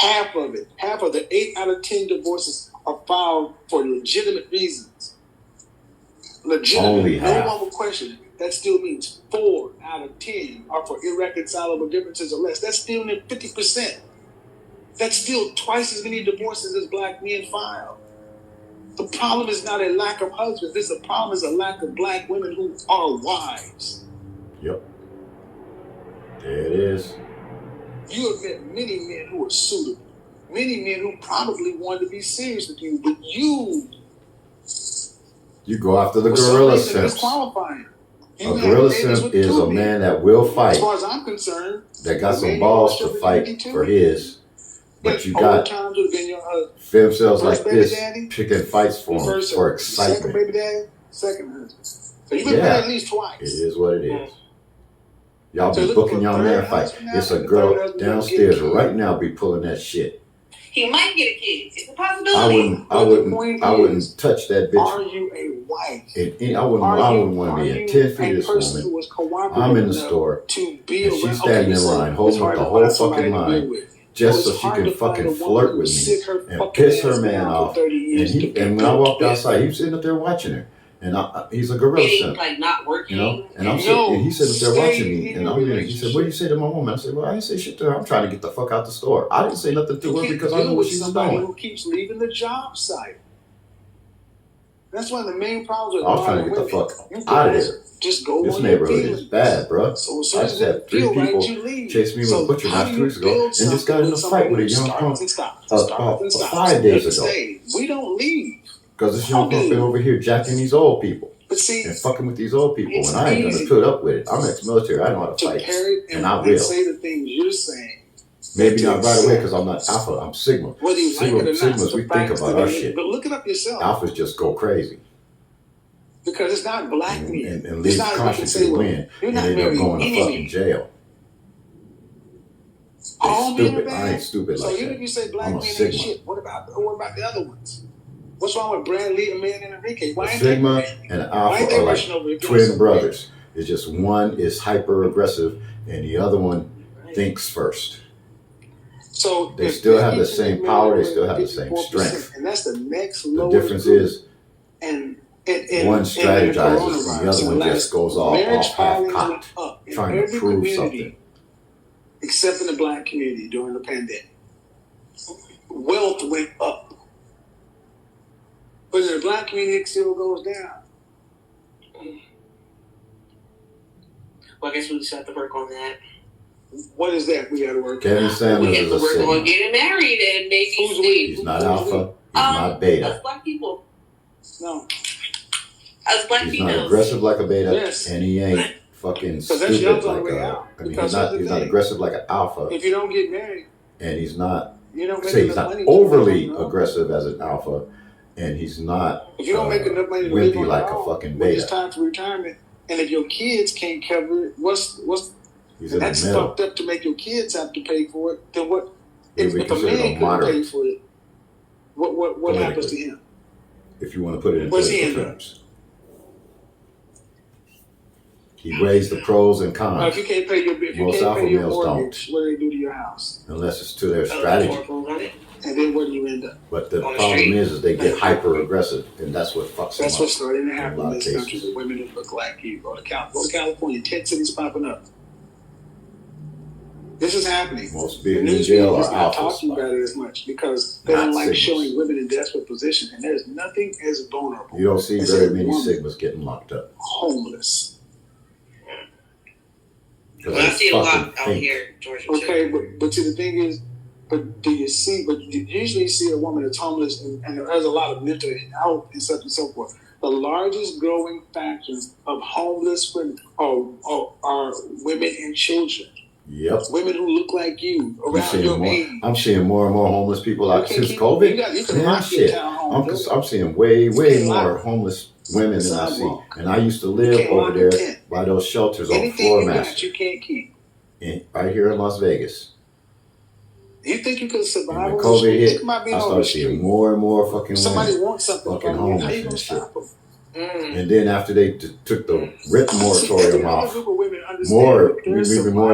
Half of the 8 out of 10 divorces are filed for legitimate reasons. Legitimate. Only half. No one will question it. That still means 4 out of 10 are for irreconcilable differences or less. That's still near 50%. That's still twice as many divorces as black men file. The problem is not a lack of husbands. The problem is a lack of black women who are wives. Yep. There it is. You have met many men who are suitable. Many men who probably wanted to be serious with you, but you go after the gorilla simps. A gorilla simp is a man that will fight. As far as I'm concerned, that got some balls to fight for his. But you got femcells like this picking fights for him for excitement. Second baby daddy, second husband. So you've been married at least twice. It is what it is. Y'all be booking y'all man fight. It's a girl downstairs right now be pulling that shit. He might get a kid. It's a possibility. I wouldn't touch that bitch. Are you a wife? I wouldn't want to be at 10 feet of this woman. I'm in the store and she's standing in line holding up the whole fucking line just so she can fucking flirt with me and piss her man off. And when I walked outside, he was sitting up there watching her. And he's a gorilla simp. Like not working. You know? And I'm sitting, and he's sitting up there watching me. And he said, what do you say to my woman? I said, well, I didn't say shit to her. I'm trying to get the fuck out the store. I didn't say nothing to her because I know what she's doing. Who keeps leaving the job site. That's one of the main problems with I was trying to get the fuck out of here. Just go. This neighborhood is bad, bro. So I just had 3 people chase me with a butcher knife 2 weeks ago and just got in a fight with a young punk 5 days ago. We don't leave. Because this young punk been over here jacking these old people. But see, and fucking with these old people, and I ain't gonna put up with it. I'm ex-military. I know how to fight, and I will. Say the things you're saying. Maybe not right away because I'm not alpha. I'm sigma. Sigmas, we think about our shit. But look it up yourself. Alphas just go crazy. Because it's not black men. And leave consciously win, and end up going to fucking jail. They stupid. I ain't stupid like that. So even if you say black men ain't shit, what about the other ones? What's wrong with Bradley, Amen, and Enrique? Why ain't Sigma and Alpha are like twin brothers. It's just one is hyper aggressive and the other one thinks first. So they still have the same power. They still have the same strength. And that's the next. The difference is, one strategizes and the other one just goes off half-cocked, trying to prove something. Except in the black community during the pandemic, wealth went up. But in the black community, it still goes down. Well, I guess we just have to work on that. What is that we got to work on? Kevin Samuels is a sigma. We have to work on getting married and maybe he's not alpha. He's not beta. Us black people. No. Us black people. He's not aggressive like a beta, and he ain't fucking stupid like a. I mean, he's not aggressive like an alpha. If you don't get married, and he's not. He's not overly aggressive as an alpha. And he's not if you don't make enough money to wimpy like a fucking beta. It's time for retirement. And if your kids can't cover it, that's fucked up to make your kids have to pay for it. Then what? If a man couldn't pay for it, what happens to him? if you want to put it in What's he political end up? terms. He weighs the pros and If cons. you can't pay your Most alpha males mortgage, what do they do to your house? Unless it's to their strategy. And then what do you end up? But the problem is they get hyper aggressive, and that's what fucks them That's up. what's starting to happen In a lot in of this country cases. with women that look like you. Go to California, 10 cities popping up. This is happening. Most The people in news jail media are is not alphas. talking about it as much because they don't Not like Sigmas. showing women in desperate position. And there's nothing as vulnerable. You don't see as very a many woman Sigmas getting locked up. homeless. Well, I see it a lot out here, Georgia. Okay, but see, the thing is, but do you see? But you usually see a woman that's homeless, and there's a lot of mental health and such and so forth. The largest growing factors of homeless women are women and children. Yep. Women who look like you around your age. I'm seeing more and more homeless people out since COVID. You can Man, lock your shit. town home. I'm seeing way more homeless women than I see. And I used to live over there by those shelters on Floor Master. You can't keep. Right here in Las Vegas. You think you could survive? And when COVID hit, I started street. seeing more and more fucking Somebody women wants something fucking from you. How homeless you gonna and shit. stop them? And then after they took the RIP moratorium off, more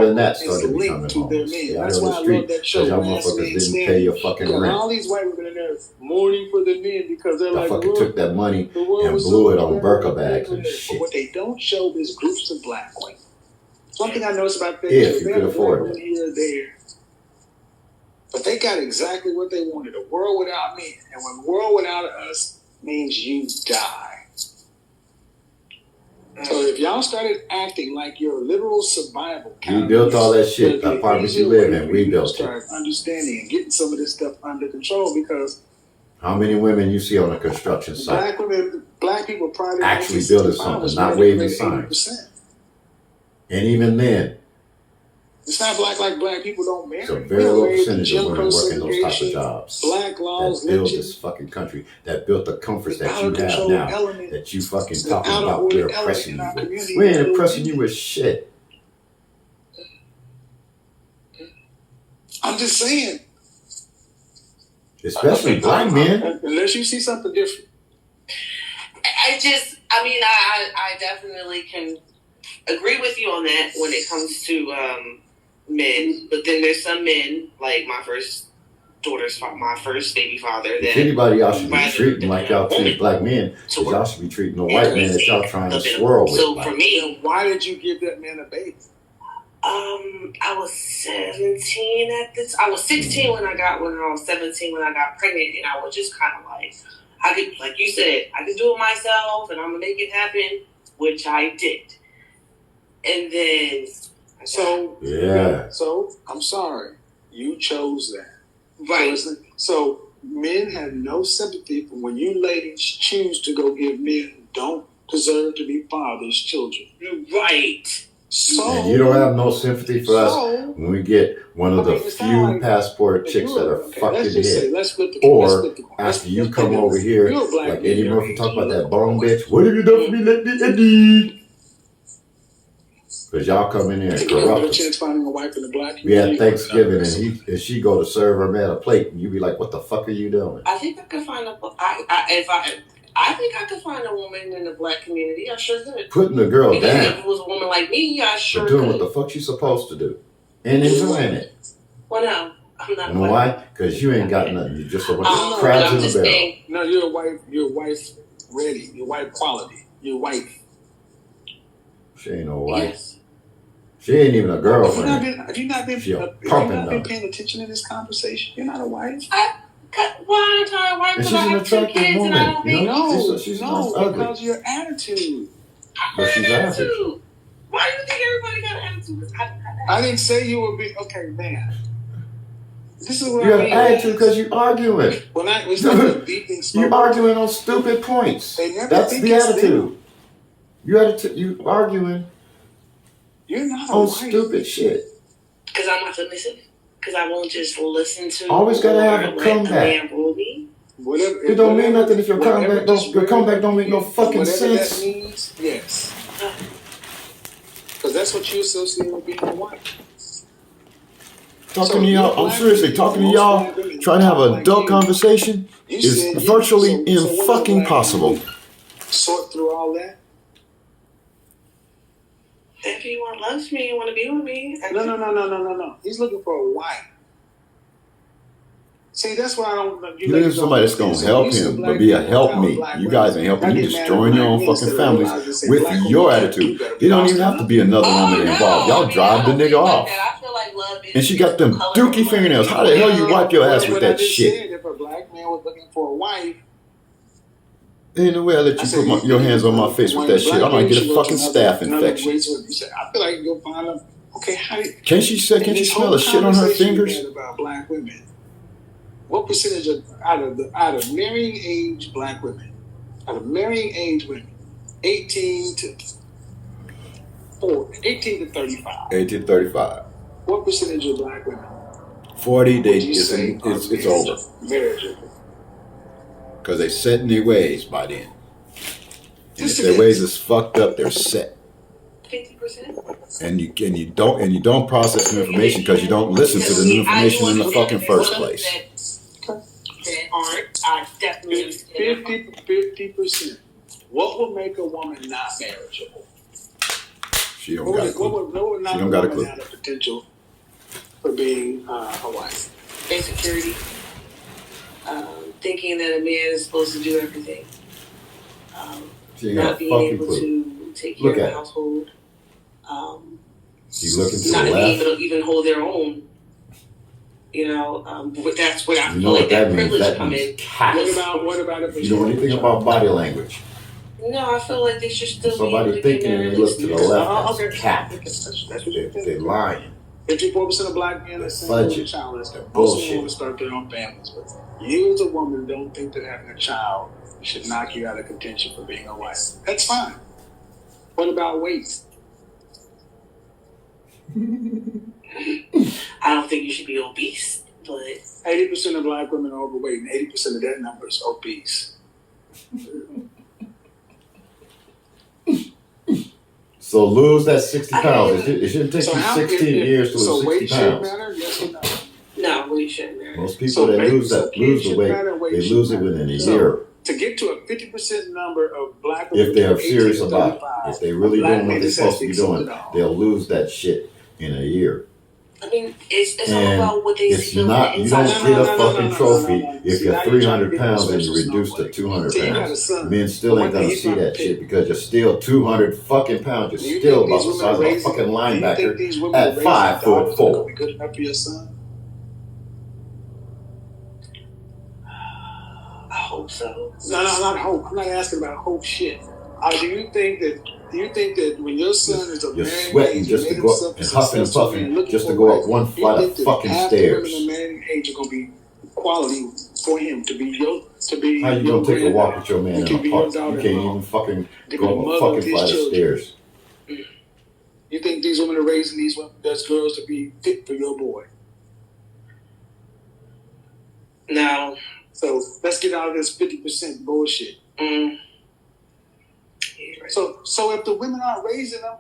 than that started becoming homeless. They out on the street because y'all motherfuckers didn't pay your fucking rent. All these white women in there mourning for the men because they're I like, fucking took that money and blew it on Burka bags and shit. But what they don't show is groups of black women. One thing I noticed about that If you could afford it. Here or there. But they got exactly what they wanted, a world without men. And when world without us means you die. So if y'all started acting like your literal survival, we built all that shit. The apartments you live in, we built it. Start understanding and getting some of this stuff under control because how many women you see on a construction site black people probably actually building something, not waving signs. And even then, it's not like black people don't marry. it's a very low percentage of women working those type of jobs. Black laws that build this fucking country, that built the comforts that you have now, that you fucking talking about we're oppressing you with. We ain't oppressing you with shit. I'm just saying. Especially black men. Unless you see something different. I definitely can agree with you on that when it comes to men, but then there's some men, like my first baby father. If anybody y'all should be treating like y'all treat black men, y'all should be treating the white men that y'all trying to swirl with. So for me, why did you give that man a baby? I was 17 at this. I was 16 when I was 17 when I got pregnant, and I was just kind of like, I could, like you said, I could do it myself, and I'm gonna make it happen, which I did. And then, So I'm sorry, you chose that. Right. So men have no sympathy for when you ladies choose to go give men who don't deserve to be fathers children. Right. So, and you don't have no sympathy for us when we get one of the few passport chicks that are fucked in the head. Or after you come over here, like Eddie Murphy talk about that bone bitch, what have you done for me lately, Eddie? Because y'all come in there and corrupt them. We had Thanksgiving and she go to serve her man a plate and you be like, what the fuck are you doing? I think I could find I think I could find a woman in the black community. I sure could. Putting the girl because down. if it was a woman like me, I sure but doing could. what the fuck she's supposed to do. And enjoying it. Well, no. I'm not. You know why? Because you ain't got nothing. You're just a bunch of crabs in the barrel. Saying, no, you're wife ready. You're wife quality. You're wife. She ain't no wife. Yes. She ain't even a girlfriend. Have you not been paying attention to this conversation? You're not a wife. Why aren't I a wife? And she's an attractive woman. You know? She's not ugly. Because your attitude. But she's average. Why do you think everybody got an attitude? I didn't say you were big. Okay, man. This is what you I have mean. an attitude because you're arguing. You're arguing on stupid points. That's the attitude. You arguing. You're not on stupid shit. Because I'm not submissive. Because I won't just listen to. Always gotta have a comeback. It don't mean nothing if your comeback don't make no fucking sense. That means, yes. Because that's what you associate with being a wife. Talking to y'all, I'm seriously talking to y'all, trying to have an adult conversation is virtually fucking possible. Sort through all that. If anyone loves me and want to be with me, No. He's looking for a wife. See, that's why I don't. You're looking for somebody that's gonna help him, but be a help me. You guys ain't helping. You're destroying your own fucking families with your attitude. There don't even have to be another woman involved. Y'all drive the nigga off. I feel like love is, and she got them dookie fingernails. How the hell you wipe your ass with that shit? If a black man was looking for a wife, ain't no way I let you put your hands on my face with that shit. I might get a fucking staph infection. I feel like you'll find them. Okay, can she smell the shit on her fingers? About black women. What percentage out of marrying age black women, out of marrying age women, 18 to 35. 18 to 35. What percentage of black women? 40. It's over. Marriage. Because they set in their ways by then. And if their ways is fucked up, they're set. 50%. And you don't process new information because you don't listen to the new information in the fucking first place. That aren't. I definitely understand. 50%. What would make a woman not marriageable? She don't got a clue. She don't got a clue. Have the potential for being a wife. Insecurity. Thinking that a man is supposed to do everything. Not being able to take care of the household. You looking to not the being left. able to even hold their own. You know, that's what I feel like that privilege come in. What about if you know anything about body language? No, I feel like they should still somebody be thinking and they look to the left. That's cap. That's They're lying. 54% of black men are single childless. Most Bullshit. want to start their own families, but you as a woman don't think that having a child should knock you out of contention for being a wife. That's fine. What about weight? I don't think you should be obese, but 80% of black women are overweight, and 80% of that number is obese. So lose that 60 pounds. It shouldn't take you 16 years to lose 60 pounds. Weight matter? Yes or no? No, weight shouldn't matter. Most people that lose the weight, they lose it within a year. To get to a 50% number of black women, if they're serious about it, if they really doing what they're supposed to be doing, they'll lose that shit in a year. I mean, it's all about what they see. You don't get a fucking trophy if you're 300 pounds and you reduce to 200 pounds. Men still ain't gonna see that shit because you're still 200 fucking pounds. You're still about the size of a fucking linebacker at 5'4". Be good enough for your son? I hope so. No, not hope. I'm not asking about hope shit. Do you think that when your son is a you're married sweating age, just to go up and huffing and puffing just to go up one flight of fucking stairs? The married age are gonna be quality for him to be How you gonna take a walk with your man in a park? You can't even fucking go up a fucking flight of stairs. You think these women are raising these girls to be fit for your boy? No. So let's get out of this 50% bullshit. Mm. So if the women aren't raising them,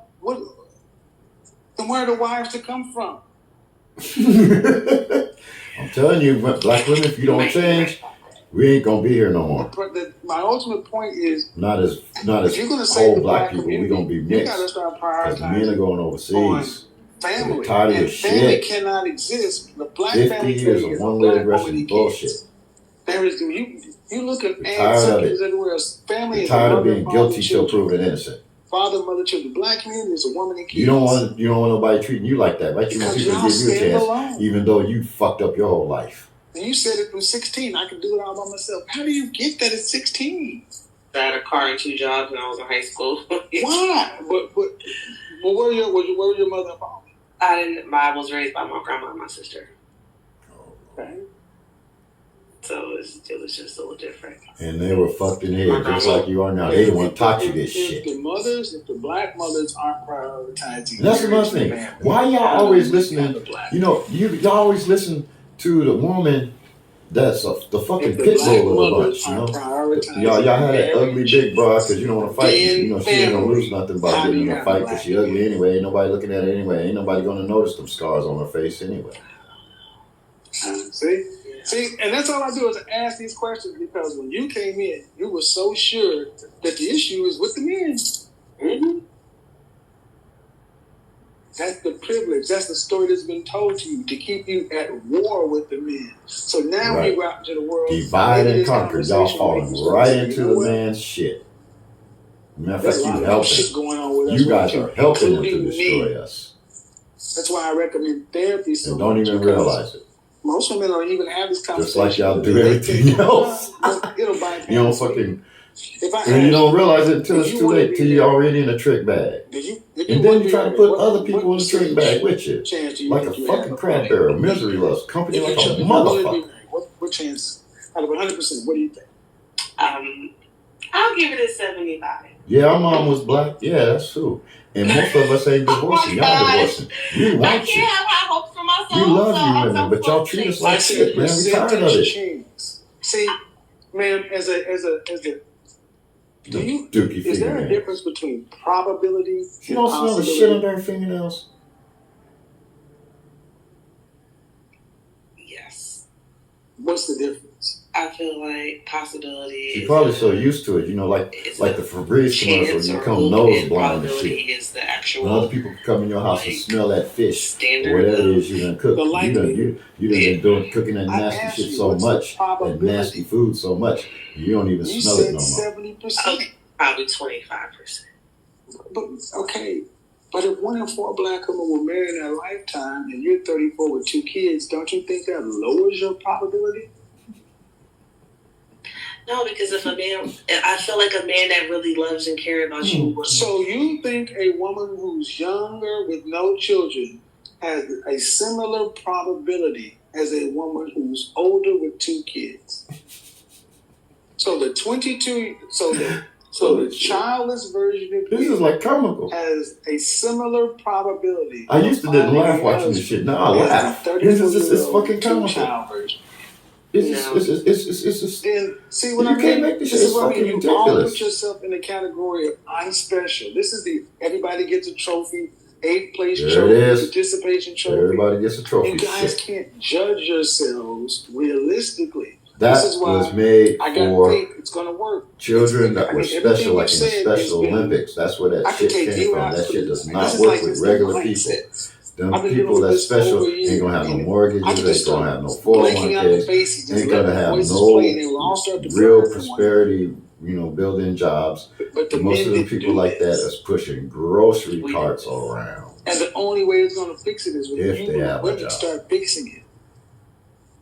then where are the wives to come from? I'm telling you, black women, if you don't change, we ain't gonna be here no more. My ultimate point is not as you're gonna say whole black people. We gonna be mixed. You gotta start prioritizing. Men are going overseas. Family. They're tired of your family shit. cannot exist. The black 50 years of one-way wrestling bullshit. You look at tired of it. Everywhere. Family tired of being guilty till proven innocent. Father, mother, children. Black man is a woman and kids. You don't want nobody treating you like that, right? You want people to give you a chance, alone. Even though you fucked up your whole life. And you said it from 16. I can do it all by myself. How do you get that at 16? I had a car and 2 jobs when I was in high school. Why? But where were your mother and father? I was raised by my grandma and my sister. Okay. So it was just a little different. And they were fucked in the head just like you are now. They the one taught you this shit. If the black mothers aren't prioritizing, and that's another thing. Why y'all always listening? You know, y'all always listen to the woman that's the fucking pit bull of the bunch. You know, y'all had that ugly big broad because you don't want to fight. You know, she ain't gonna lose nothing by getting in a fight because she ugly anyway. Ain't nobody looking at her anyway. Ain't nobody gonna notice them scars on her face anyway. See, and that's all I do is ask these questions because when you came in, you were so sure that the issue is with the men. Mm-hmm. That's the privilege. That's the story that's been told to you to keep you at war with the men. So now when you go out into the world, divide and conquer. Y'all falling right into the man's shit. Matter of fact, you helping. Going on with us, you guys are helping him to destroy us. That's why I recommend therapy. So and don't even realize it. Most women don't even have this conversation. Just like y'all do everything else. You don't fucking. And you don't realize it until it's too late. Till you're already in a trick bag. And then you try to put other people in the trick bag with you. Like a fucking crab barrel. Misery loves company like a motherfucker. What chance? Out of 100%, what do you think? I'll give it a 75. Yeah, our mom was black. Yeah, that's true. And most of us ain't divorcing. Y'all divorcing. We want you. I can't have high hopes for myself. We love you women, but y'all treat us like shit, man. We tired of it. See, ma'am, as a is there a difference between probability you don't smell the shit under her fingernails? Yes. What's the difference? I feel like possibility. She's probably so used to it, like the Febreze commercial, you come nose blind and shit. Is the actual, when other people come in your house and smell that fish, or whatever it is you done cook, you done been cooking that nasty shit so much, that nasty food so much, you don't even smell it no more. 70%. Probably 25%. But okay, but if 1 in 4 black women were married in their lifetime, and you're 34 with 2 kids, don't you think that lowers your probability? No, because if a man, I feel like a man that really loves and cares about you. So you think a woman who's younger with no children has a similar probability as a woman who's older with 2 kids? So the 22, so the childless version of this is like comical. Has a similar probability. I used to didn't laugh watching this shit. Now I laugh. It's fucking comical. It's and see what I mean? You can't make this shit. It's fucking ridiculous. You all put yourself in the category of I'm special. This is the everybody gets a trophy, 8th place trophy, participation trophy. Everybody gets a trophy. You guys can't judge yourselves realistically. That was made for it's gonna work. children that were special, like in the Special Olympics. That's where that shit came from. That shit does not work with regular people. Them people that's special ain't gonna have no mortgages, ain't gonna have no 401ks, ain't gonna have no real prosperity, building jobs. But most of the people like that is pushing grocery carts around. And the only way it's gonna fix it is when women start fixing it.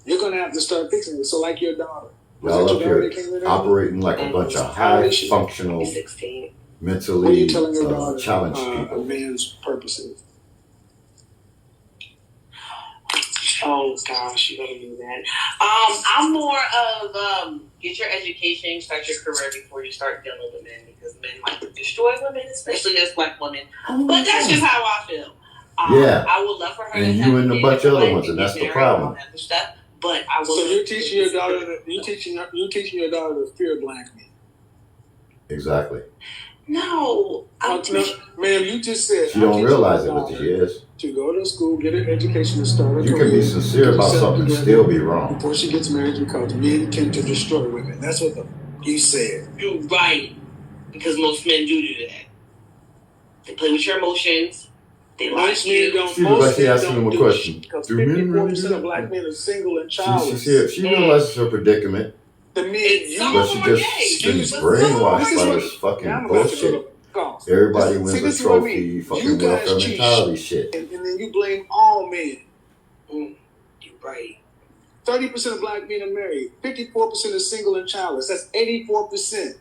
You're gonna have to start fixing it. So like your daughter. Y'all up here operating like a bunch of high functional, mentally challenged people. A man's purposes. Oh gosh, you gotta do that. I'm more of get your education, start your career before you start dealing with men, because men like to destroy women, especially as black women. But that's just how I feel. I would love for her. And you and a bunch of other ones, and that's the problem. But I will. So you're teaching your daughter your daughter to fear black men. Exactly. No, ma'am, you just said she don't realize it, but she is. To go to school, get an education, and start a career. You can be sincere about something and still be wrong. Before she gets married, because men tend to destroy women. That's what you said. You're right, because most men do that. They play with your emotions. They lie to you. She asking him a question. Do men really do that? Of black men are single and childless. She realizes her predicament. The men, but she just been brainwashed by this fucking bullshit. Everybody wins a trophy, fucking welfare mentality shit. And then you blame all men. You're right. 30% of black men are married. 54% are single and childless. That's 84%.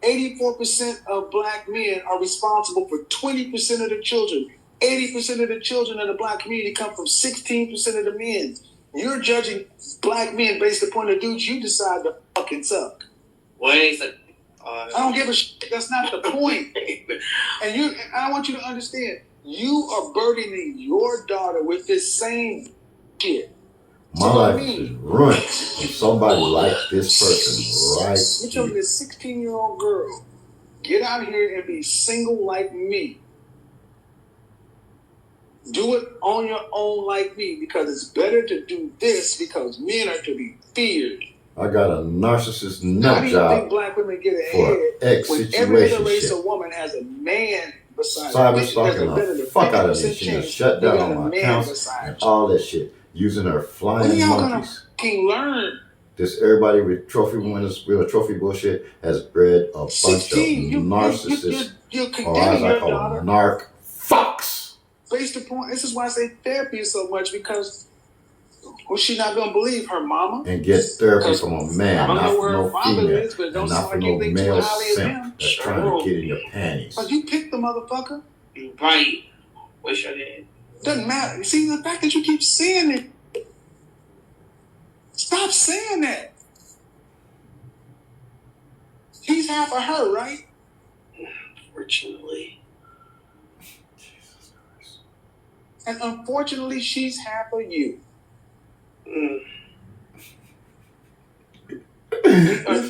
84% of black men are responsible for 20% of the children. 80% of the children of the black community come from 16% of the men. You're judging black men based upon the dudes you decide to fucking suck. I don't give a shit. That's not the point. And I want you to understand, you are burdening your daughter with this same shit. My life is ruined with somebody like this person right here. You're telling this 16-year-old girl, get out here and be single like me. Do it on your own like me, because it's better to do this because men are to be feared. I got a narcissist How nut do you job think black women get for ahead X when every other race situation of woman has a man beside cyber her? stalking the fuck out of me. She done shut down my accounts and all that shit. Using her When flying y'all monkeys. gonna learn? This everybody with trophy winners, with a trophy bullshit, has bred a bunch 16, of narcissists, you're or as condemning I your call daughter them, narc fucks. based upon, this is why I say therapy so much, because was she not gonna believe her mama? And get therapy from a man, I don't not know from where no her father female, is, but it don't and not sound from like you no think too male highly of him. simp that's trying to get in your panties. But you picked the motherfucker. Right. Wish I did. Doesn't matter. You see, the fact that you keep saying it, stop saying that. He's half of her, right? Unfortunately. And unfortunately, she's half of you. Can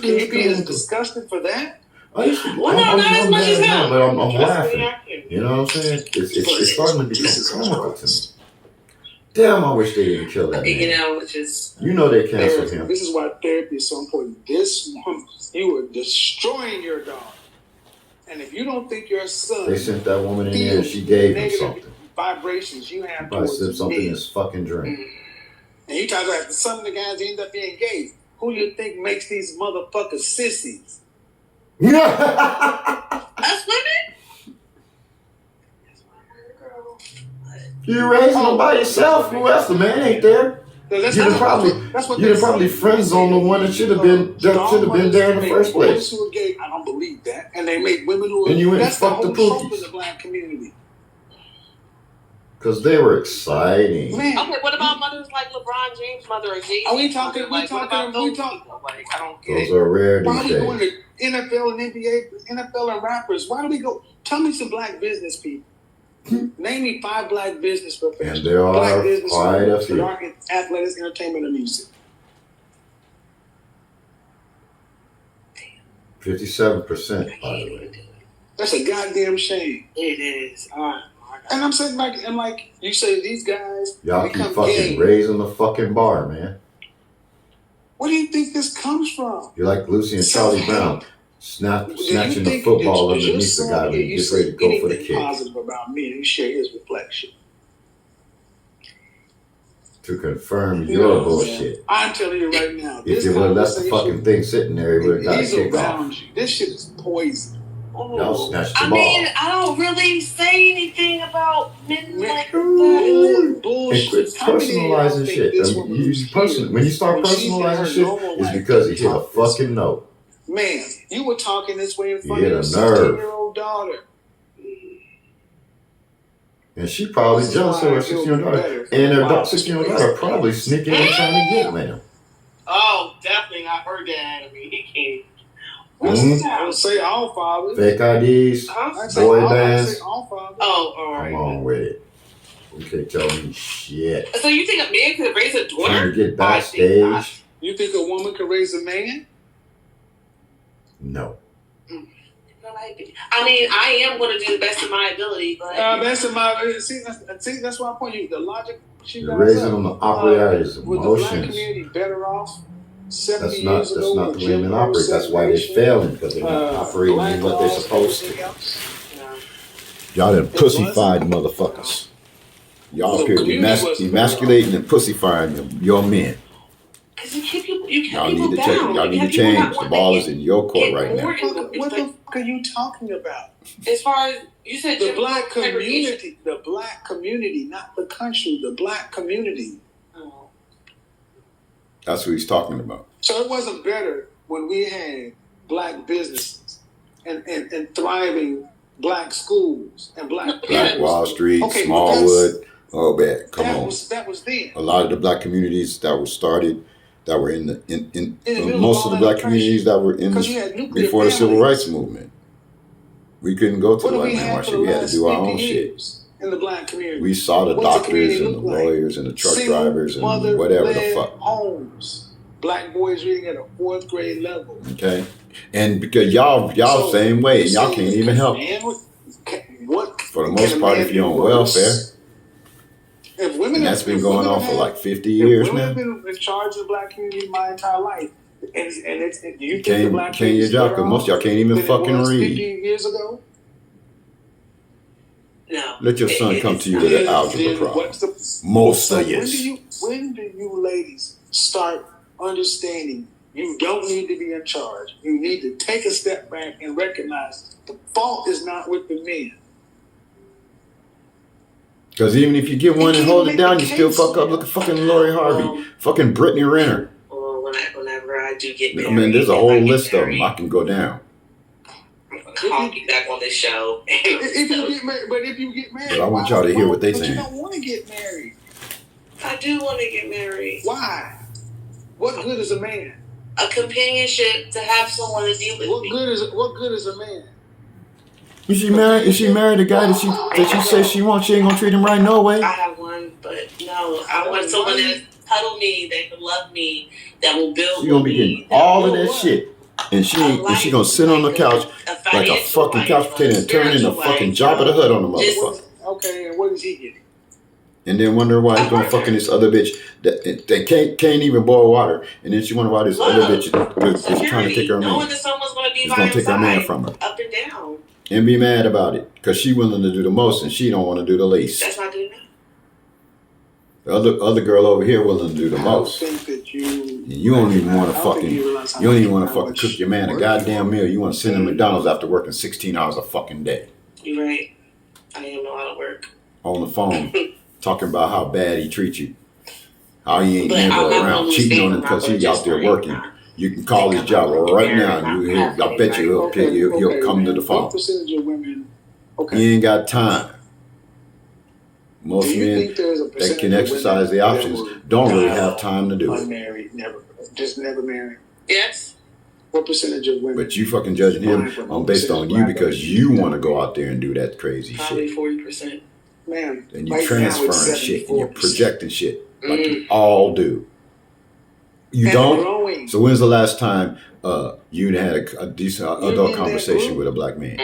you be as disgusted for that? Well, no, not as much as him. But I'm laughing. You know what I'm saying? It's starting to become comical to me. Damn, I wish they didn't kill that man. You know, which is... You know they canceled him. This is why therapy is so important. This woman, you are destroying your daughter. And if you don't think your son... They sent that woman in there and she gave him something. Vibrations you have Probably towards slipped something in men. his fucking drink. And you talk about some of the guys end up being gay. Who you think makes these motherfuckers sissies? Us women? You raising them by yourself. Who else? The man ain't there. That's You what done probably friend zoned the one that should have been there in the first place. Boys who are gay, I don't believe that. And they make women who are... And you went and that's the fucked whole the trope pookies. in the black community. Because they were exciting. Man, Okay, what about mothers like LeBron James' mother or Jay-Z? Are we talking? Like, what about those people? Like, I don't get Those it. are rare why these are we going days. to NFL and NBA, NFL and rappers? Why do we go? Tell me some black business people. Name me 5 black business professionals. And there are black business quite a few. that are in athletics, entertainment, and music. 57%, by the way. That's a goddamn shame. It is. And I'm saying, like you say, these guys Y'all keep become fucking gay. raising the fucking bar, man. Where do you think this comes from? You're like Lucy and Charlie Brown, snatching the football underneath the guy when he gets ready to go for the kick. Positive about me, and you share his reflection. To confirm your bullshit. Man, I'm telling you right now. If you would have left the fucking thing sitting there, he would have got a he's kick around off. you. This shit is poison. Y'all snatched the I ball. mean, I don't really say anything about men like that. And Bullshit. quit personalizing shit. When you start personalizing shit, it's because he hit a fucking note. Man, you were talking this way in front You of hit your a nerve. 16-year-old daughter. And she probably This is jealous of why her I feel 16-year-old daughter. better. And her Wow. 16-year-old daughter probably sneaking and trying to get with him. Oh, definitely not her dad. I mean, he can't. Mhm. I don't say all fathers. Fake IDs, I say boy all, I bands. say all fathers. Oh, all Come right. on with it. You can't tell me shit. So you think a man could raise a daughter? Trying to get I think not. backstage? You think a woman can raise a man? No. I mean, I am going to do the best of my ability, but That's in my see. That's why I point you. The logic she You're got raising them to operate out of his with the black emotions. community better off 70 That's years ago. not with the way Jim men Crow operate. That's why they're segregation, failing, because they're not operating black in what they're laws, supposed everything to. else. Y'all done pussyfied motherfuckers. Y'all appear to be emasculating and pussyfying your men. because you keep people Y'all need to down. check. Y'all need to change. The ball is in your court right now. What the fuck are you talking about? As far as you said, The black community, not the country, the black community. Oh. That's what he's talking about. So it wasn't better when we had black businesses and thriving black schools and black Black Wall Street, Okay, Smallwood, all that. Come on. That was then. A lot of the black communities that were started, that were in the middle most of of the all black that communities that were in Because you had nuclear before the civil families. rights movement. We couldn't go to What the do white we man have march. for the We had to last do our 50 own shit. years in the black community? We saw the What's the doctors community and the look like? lawyers and the truck Single drivers and mother whatever the led fuck. homes. Black boys reading at a 4th grade level. Okay, and because y'all So, same way, and y'all you can't say, even help. What For the can most a part, man if you're do on worse? welfare, And that's been going on for like 50 years now. Women have been in charge of the black community my entire life. And you Can't your job, because most of y'all can't even fucking read. 50 years ago? No. Let your son come to you with an algebra problem. Most of you. When do you ladies start understanding you don't need to be in charge? You need to take a step back and recognize the fault is not with the men. Because even if you get one and hold it down, you still fuck up. Look at fucking Lori Harvey, fucking Brittany Renner. Well, whenever I do get married, I mean, there's a whole list of them. I can go down. I'll be back on this show. If you get married, But I want y'all to hear what they saying. You don't want to get married. I do want to get married. Why? What good is a man? A companionship, to have someone to deal with me. What good is a man? Is she married? Is she married a guy that she says she wants? She ain't gonna treat him right no way. I have one, but no, I want someone that cuddle me, that can love me, that will build. She gonna be getting all of that shit, and she gonna sit on the couch like a fucking couch potato and turn into fucking Jabba the Hutt on the motherfucker. Okay, and what is he getting? And then wonder why he's gonna fucking this other bitch that can't even boil water, and then she wonder why this other bitch is trying to take her man. Knowing that someone's gonna be It's gonna take her man from her. Up and down. And be mad about it because she willing to do the most and she don't want to do the least. That's not good enough. The other girl over here willing to do the most. You don't even want to fucking cook your man a goddamn meal. You want to send him to McDonald's after working 16 hours a fucking day. You're right. I didn't know how to work. On the phone, talking about how bad he treats you. How he ain't never around cheating on him because he's out there working. You can call his job right now, and I bet you he'll come to the phone. What percentage of women? Okay. He ain't got time. Most men that can exercise the options don't really have time to do it. Unmarried, never married. Yes. What percentage of women? But you fucking judging him based on you because you want to go out there and do that crazy Probably shit. 40%. Man, And you transferring shit and you're projecting shit like you all do. You don't? So when's the last time you had a decent adult conversation with a black man?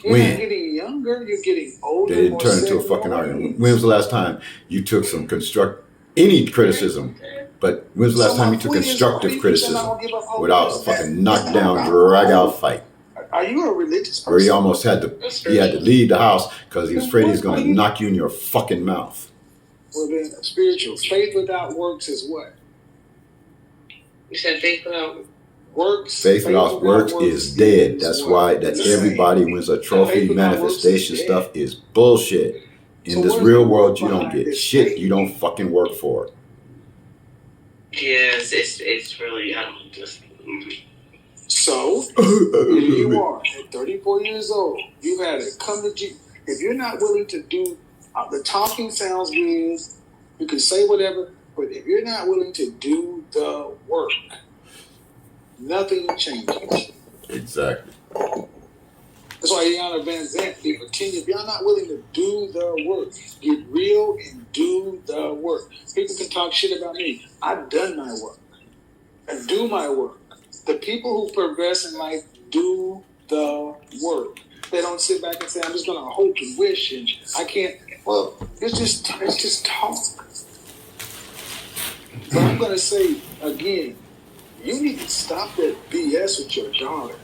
You're not getting younger, you're getting older. They didn't turn into a fucking argument. When was the last time you took some any criticism, but when was the last time you took constructive criticism without a fucking knockdown, drag out fight? Are you a religious person? Where he almost had to leave the house because he was afraid he was going to knock you in your fucking mouth. Well then, spiritual. Faith without works is what? You said faith without works. Faith without works is dead. That's why everybody wins a trophy. Manifestation stuff is bullshit. In this real world, you don't get shit. You don't fucking work for it. Yes, it's really, I don't just... So, here you are at 34 years old. You've had it come to Jesus. If you're not willing to do, the talking sounds good, you can say whatever, but if you're not willing to do the work, nothing changes. Exactly. That's why Iyanla Vanzant did continue. If y'all not willing to do the work, get real and do the work. People can talk shit about me. I've done my work. I do my work. The people who progress in life do the work. They don't sit back and say, I'm just going to hope and wish and I can't. Well, it's just talk. But I'm going to say again, you need to stop that BS with your daughter.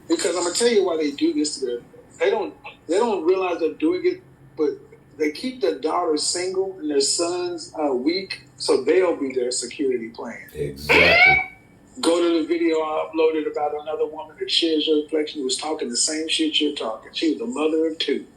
Because I'm going to tell you why they do this to them. They don't realize they're doing it, but they keep their daughters single and their sons weak, so they'll be their security plan. Exactly. Go to the video I uploaded about another woman that shares your reflection who was talking the same shit you're talking. She was the mother of two.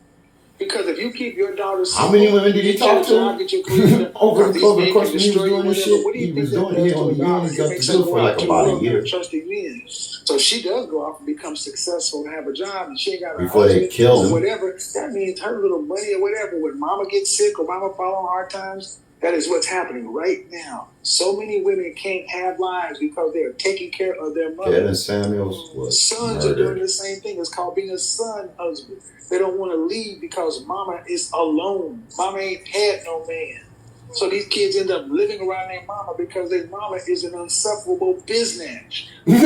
Because if you keep your daughters single, how many women did he talk to? over the course when he was doing this shit? He was doing it. He only got to do for like about a year. So she does go off and become successful and have a job, and she ain't got a before they kill him. Whatever that means, her little money or whatever. When mama gets sick or mama fall on hard times, that is what's happening right now. So many women can't have lives because they are taking care of their mother. Kevin Samuels was Sons murdered. are doing the same thing. It's called being a son husband. They don't want to leave because mama is alone. Mama ain't had no man. So these kids end up living around their mama because their mama is an insufferable business. Nobody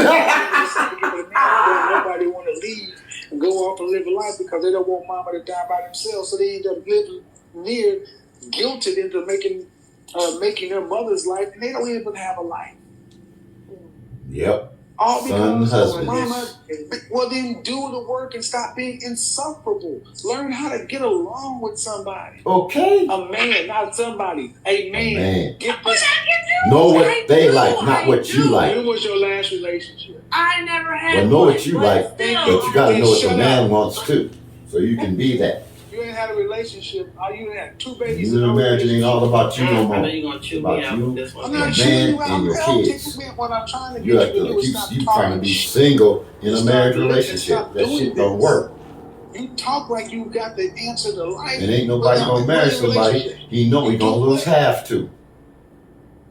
want to leave and go off and live a life because they don't want mama to die by themselves. So they end up living near guilted into making their mother's life, and they don't even have a life. Yep. All because husband. mama. Well, then do the work and stop being insufferable. Learn how to get along with somebody. Okay. A man, not somebody. A man. Get this. Know what they like, not what you like. When was your last relationship? I never had Well, know one, what you like, but you gotta know what the man wants too. So you can be that. You ain't had a relationship. You had 2 babies. You marriage ain't all about you no more. I know you're gonna chew me out with this one. I'm not Your man you out. and your kids. What I'm trying to You get have to keep trying to be single in a marriage relationship. That shit don't work. You talk like you got the answer to life. And ain't nobody gonna marry somebody he know he gonna lose half to.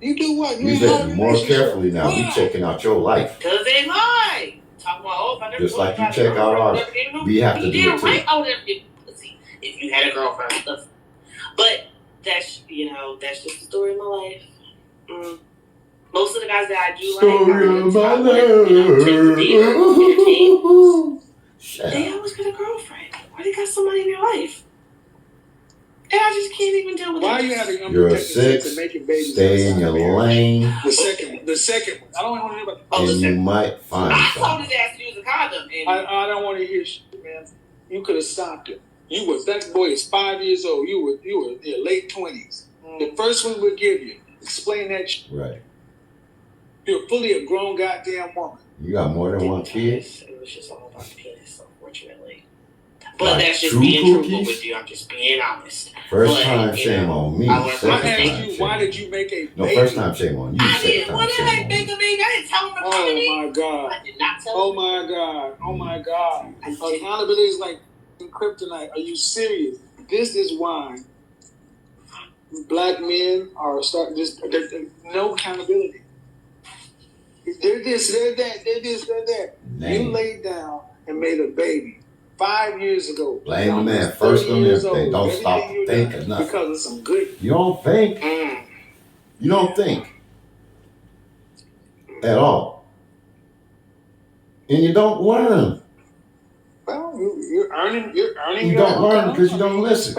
You do what? You listen more carefully now. You checking out your life. Cause they lie. Talk about just like you check out ours. We have to do it too. Right out there, pussy. If you had a girlfriend, but that's just the story of my life. Most of the guys that I do like, they always got a girlfriend. Why they got somebody in their life? And I just can't even deal with it. Why are you having unprotected sex and making babies? Stay in your lane. The second one. I don't want to hear about the and you might find I told his ass to use a condom. I don't want to hear shit, man. You could have stopped it. That boy is 5 years old. You were in your late 20s. The first one would give you. Explain that shit. Right. You're fully a grown goddamn woman. You got more than one kid? It was just all about the penis, unfortunately. But that's just being truthful with you. I'm just being honest. First time, shame on me. Why did you make a baby? No, first time, shame on you. I didn't want to make a baby. I didn't tell him to come to me. Oh my God. I did not tell him. Oh my God. Oh my God. Accountability is like kryptonite. Are you serious? This is why black men are starting no accountability. They're this, they're that, they're this, they're that. You laid down and made a baby 5 years ago. Blame the man first on everything. Don't stop thinking nothing. Because of some good. You don't think. You don't think at all. And you don't learn. Well, you're earning. You don't learn because you don't listen.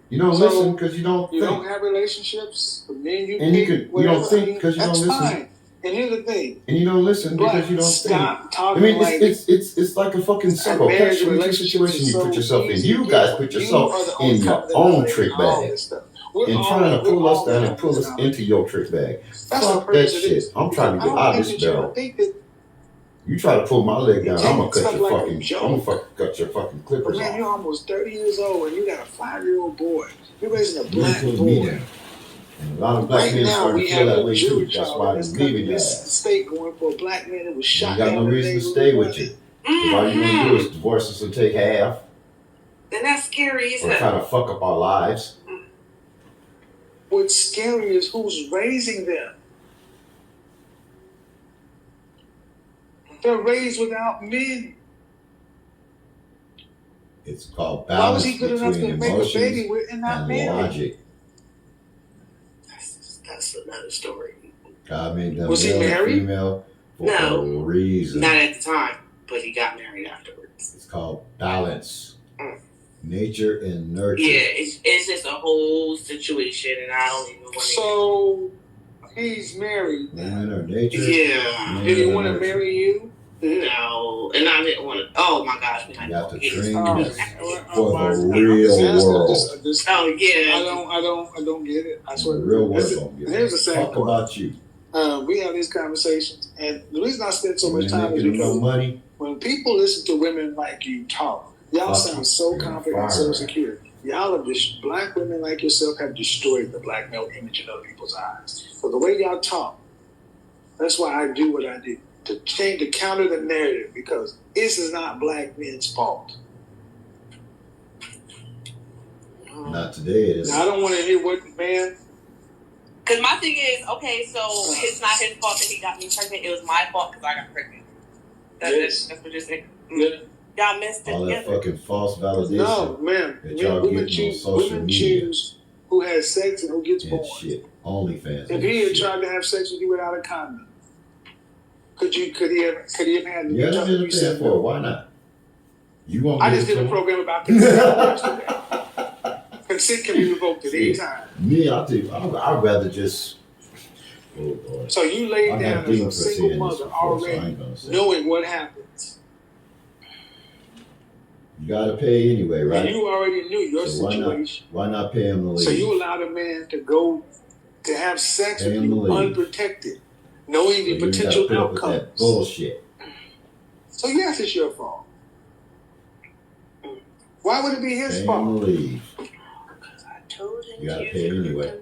You don't listen because you don't think. You don't have relationships. And you don't think because you don't listen. Fine. And here's the thing. And you don't listen because you don't think. It's like a fucking circle. Catch 22 situation you put yourself in. You guys put yourself in your own trick bag. And trying to pull us down and pull us into your trick bag. Fuck that shit. I'm trying to get out of this barrel. You try to pull my leg down, I'm gonna cut your fucking clippers off. Man, you're almost 30 years old and you got a 5-year-old boy. You're raising a black boy. And a lot of black men starting to feel that way too. That's why they're leaving your ass. State going for a black man that was shot. You got no reason to stay with you. All you gonna do is divorce us and take half. Then that's scary, isn't it? Or try it? to fuck up our lives. What's scary is who's raising them. They're raised without men. It's called balance between emotions and logic. That's another story. God made them was he married? Female for a reason. Not at the time, but he got married afterwards. It's called balance. Nature and nurture. Yeah, it's just a whole situation, and I don't even want to. So he's married. Women are nature. Yeah. Did he want to marry you? No, and I didn't want to. Oh my gosh, we you have to train for the real world. Oh yeah. I don't get it. I swear. The real world. Here's the sad part about you. We have these conversations, and the reason I spend so much time is because money. When people listen to women like you talk, y'all sound so confident and so secure. Y'all have black women like yourself have destroyed the black male image in other people's eyes. So the way y'all talk, that's why I do what I do. To counter the narrative, because this is not black men's fault. Not today it is. Now, I don't want to hear what man. Because my thing is, okay, so it's not his fault that he got me pregnant. It was my fault because I got pregnant. That's what you're saying. Yeah. Y'all missed it. All that fucking false validation. No, man. That y'all getting on social media. Choose who has sex and who gets born. Shit. OnlyFans. If he had tried to have sex with you without a condom, could he have had? Yeah, that's been for. Why not? You won't. I just did a program about consent yesterday. Consent can be revoked at any time. Me, I'd rather just. Oh boy. So you laid down as a single mother already, knowing what happens. You gotta pay anyway, right? And you already knew your situation. Why not pay him to leave? So you allowed a man to go to have sex with you unprotected, knowing the potential outcomes. That bullshit. So yes, it's your fault. Why would it be his fault? Pay him to leave. You gotta pay anyway.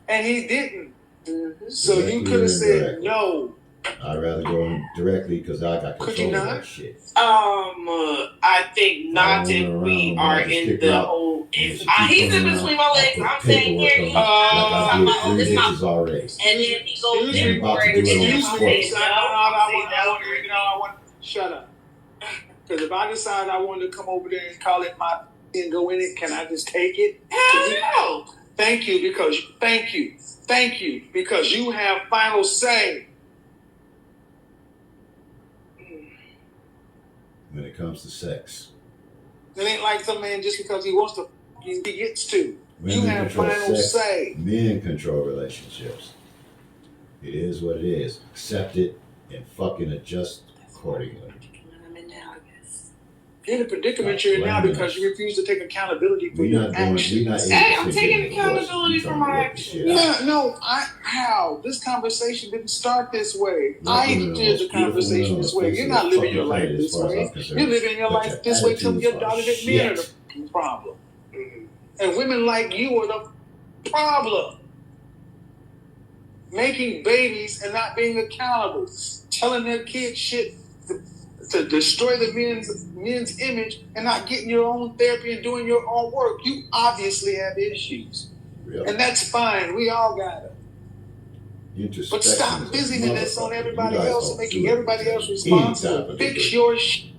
And he didn't. Mm-hmm. So you could have said no. I'd rather go in directly because I got control of that shit. I think not if we are in the whole. He's in between my legs. I'm saying here. Like I did 3 bitches already. And then he goes there for it. Shut up. Because if I decide I wanted to come over there and call it my and go in it, can I just take it? Hell no. Thank you because you have final say. When it comes to sex, it ain't like some man just because he wants to, he gets to. Women you have final say. Men control relationships. It is what it is. Accept it and fucking adjust accordingly. You're in the predicament you're in now because you refuse to take accountability for your actions. Hey, I'm taking accountability for my actions. How? This conversation didn't start this way. I did the conversation this way. You're not living your life this way. You're living your life this way till your daughter that men are the problem. Mm-hmm. And women like you are the problem. Making babies and not being accountable. Telling their kids shit to destroy the men's image and not getting your own therapy and doing your own work. You obviously have issues. Really? And that's fine. We all got it. But stop busyness on everybody else and making everybody else responsible. Fix your shit.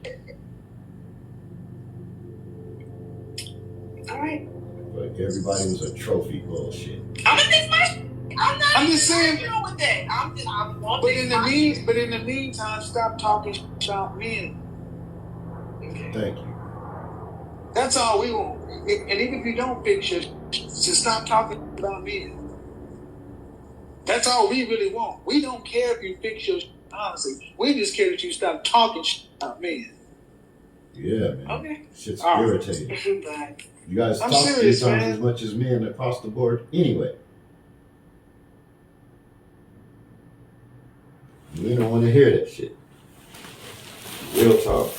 All right. But everybody was a trophy bullshit. I'm gonna fix my shit. I'm just saying. With that. But in the meantime, stop talking about men. Okay. Thank you. That's all we want. And even if you don't fix your just stop talking about men. That's all we really want. We don't care if you fix your honestly. We just care that you stop talking about men. Yeah, man. Okay. Shit's irritating. You guys talk serious, 3 times as much as men across the board anyway. We don't want to hear that shit. Real talk.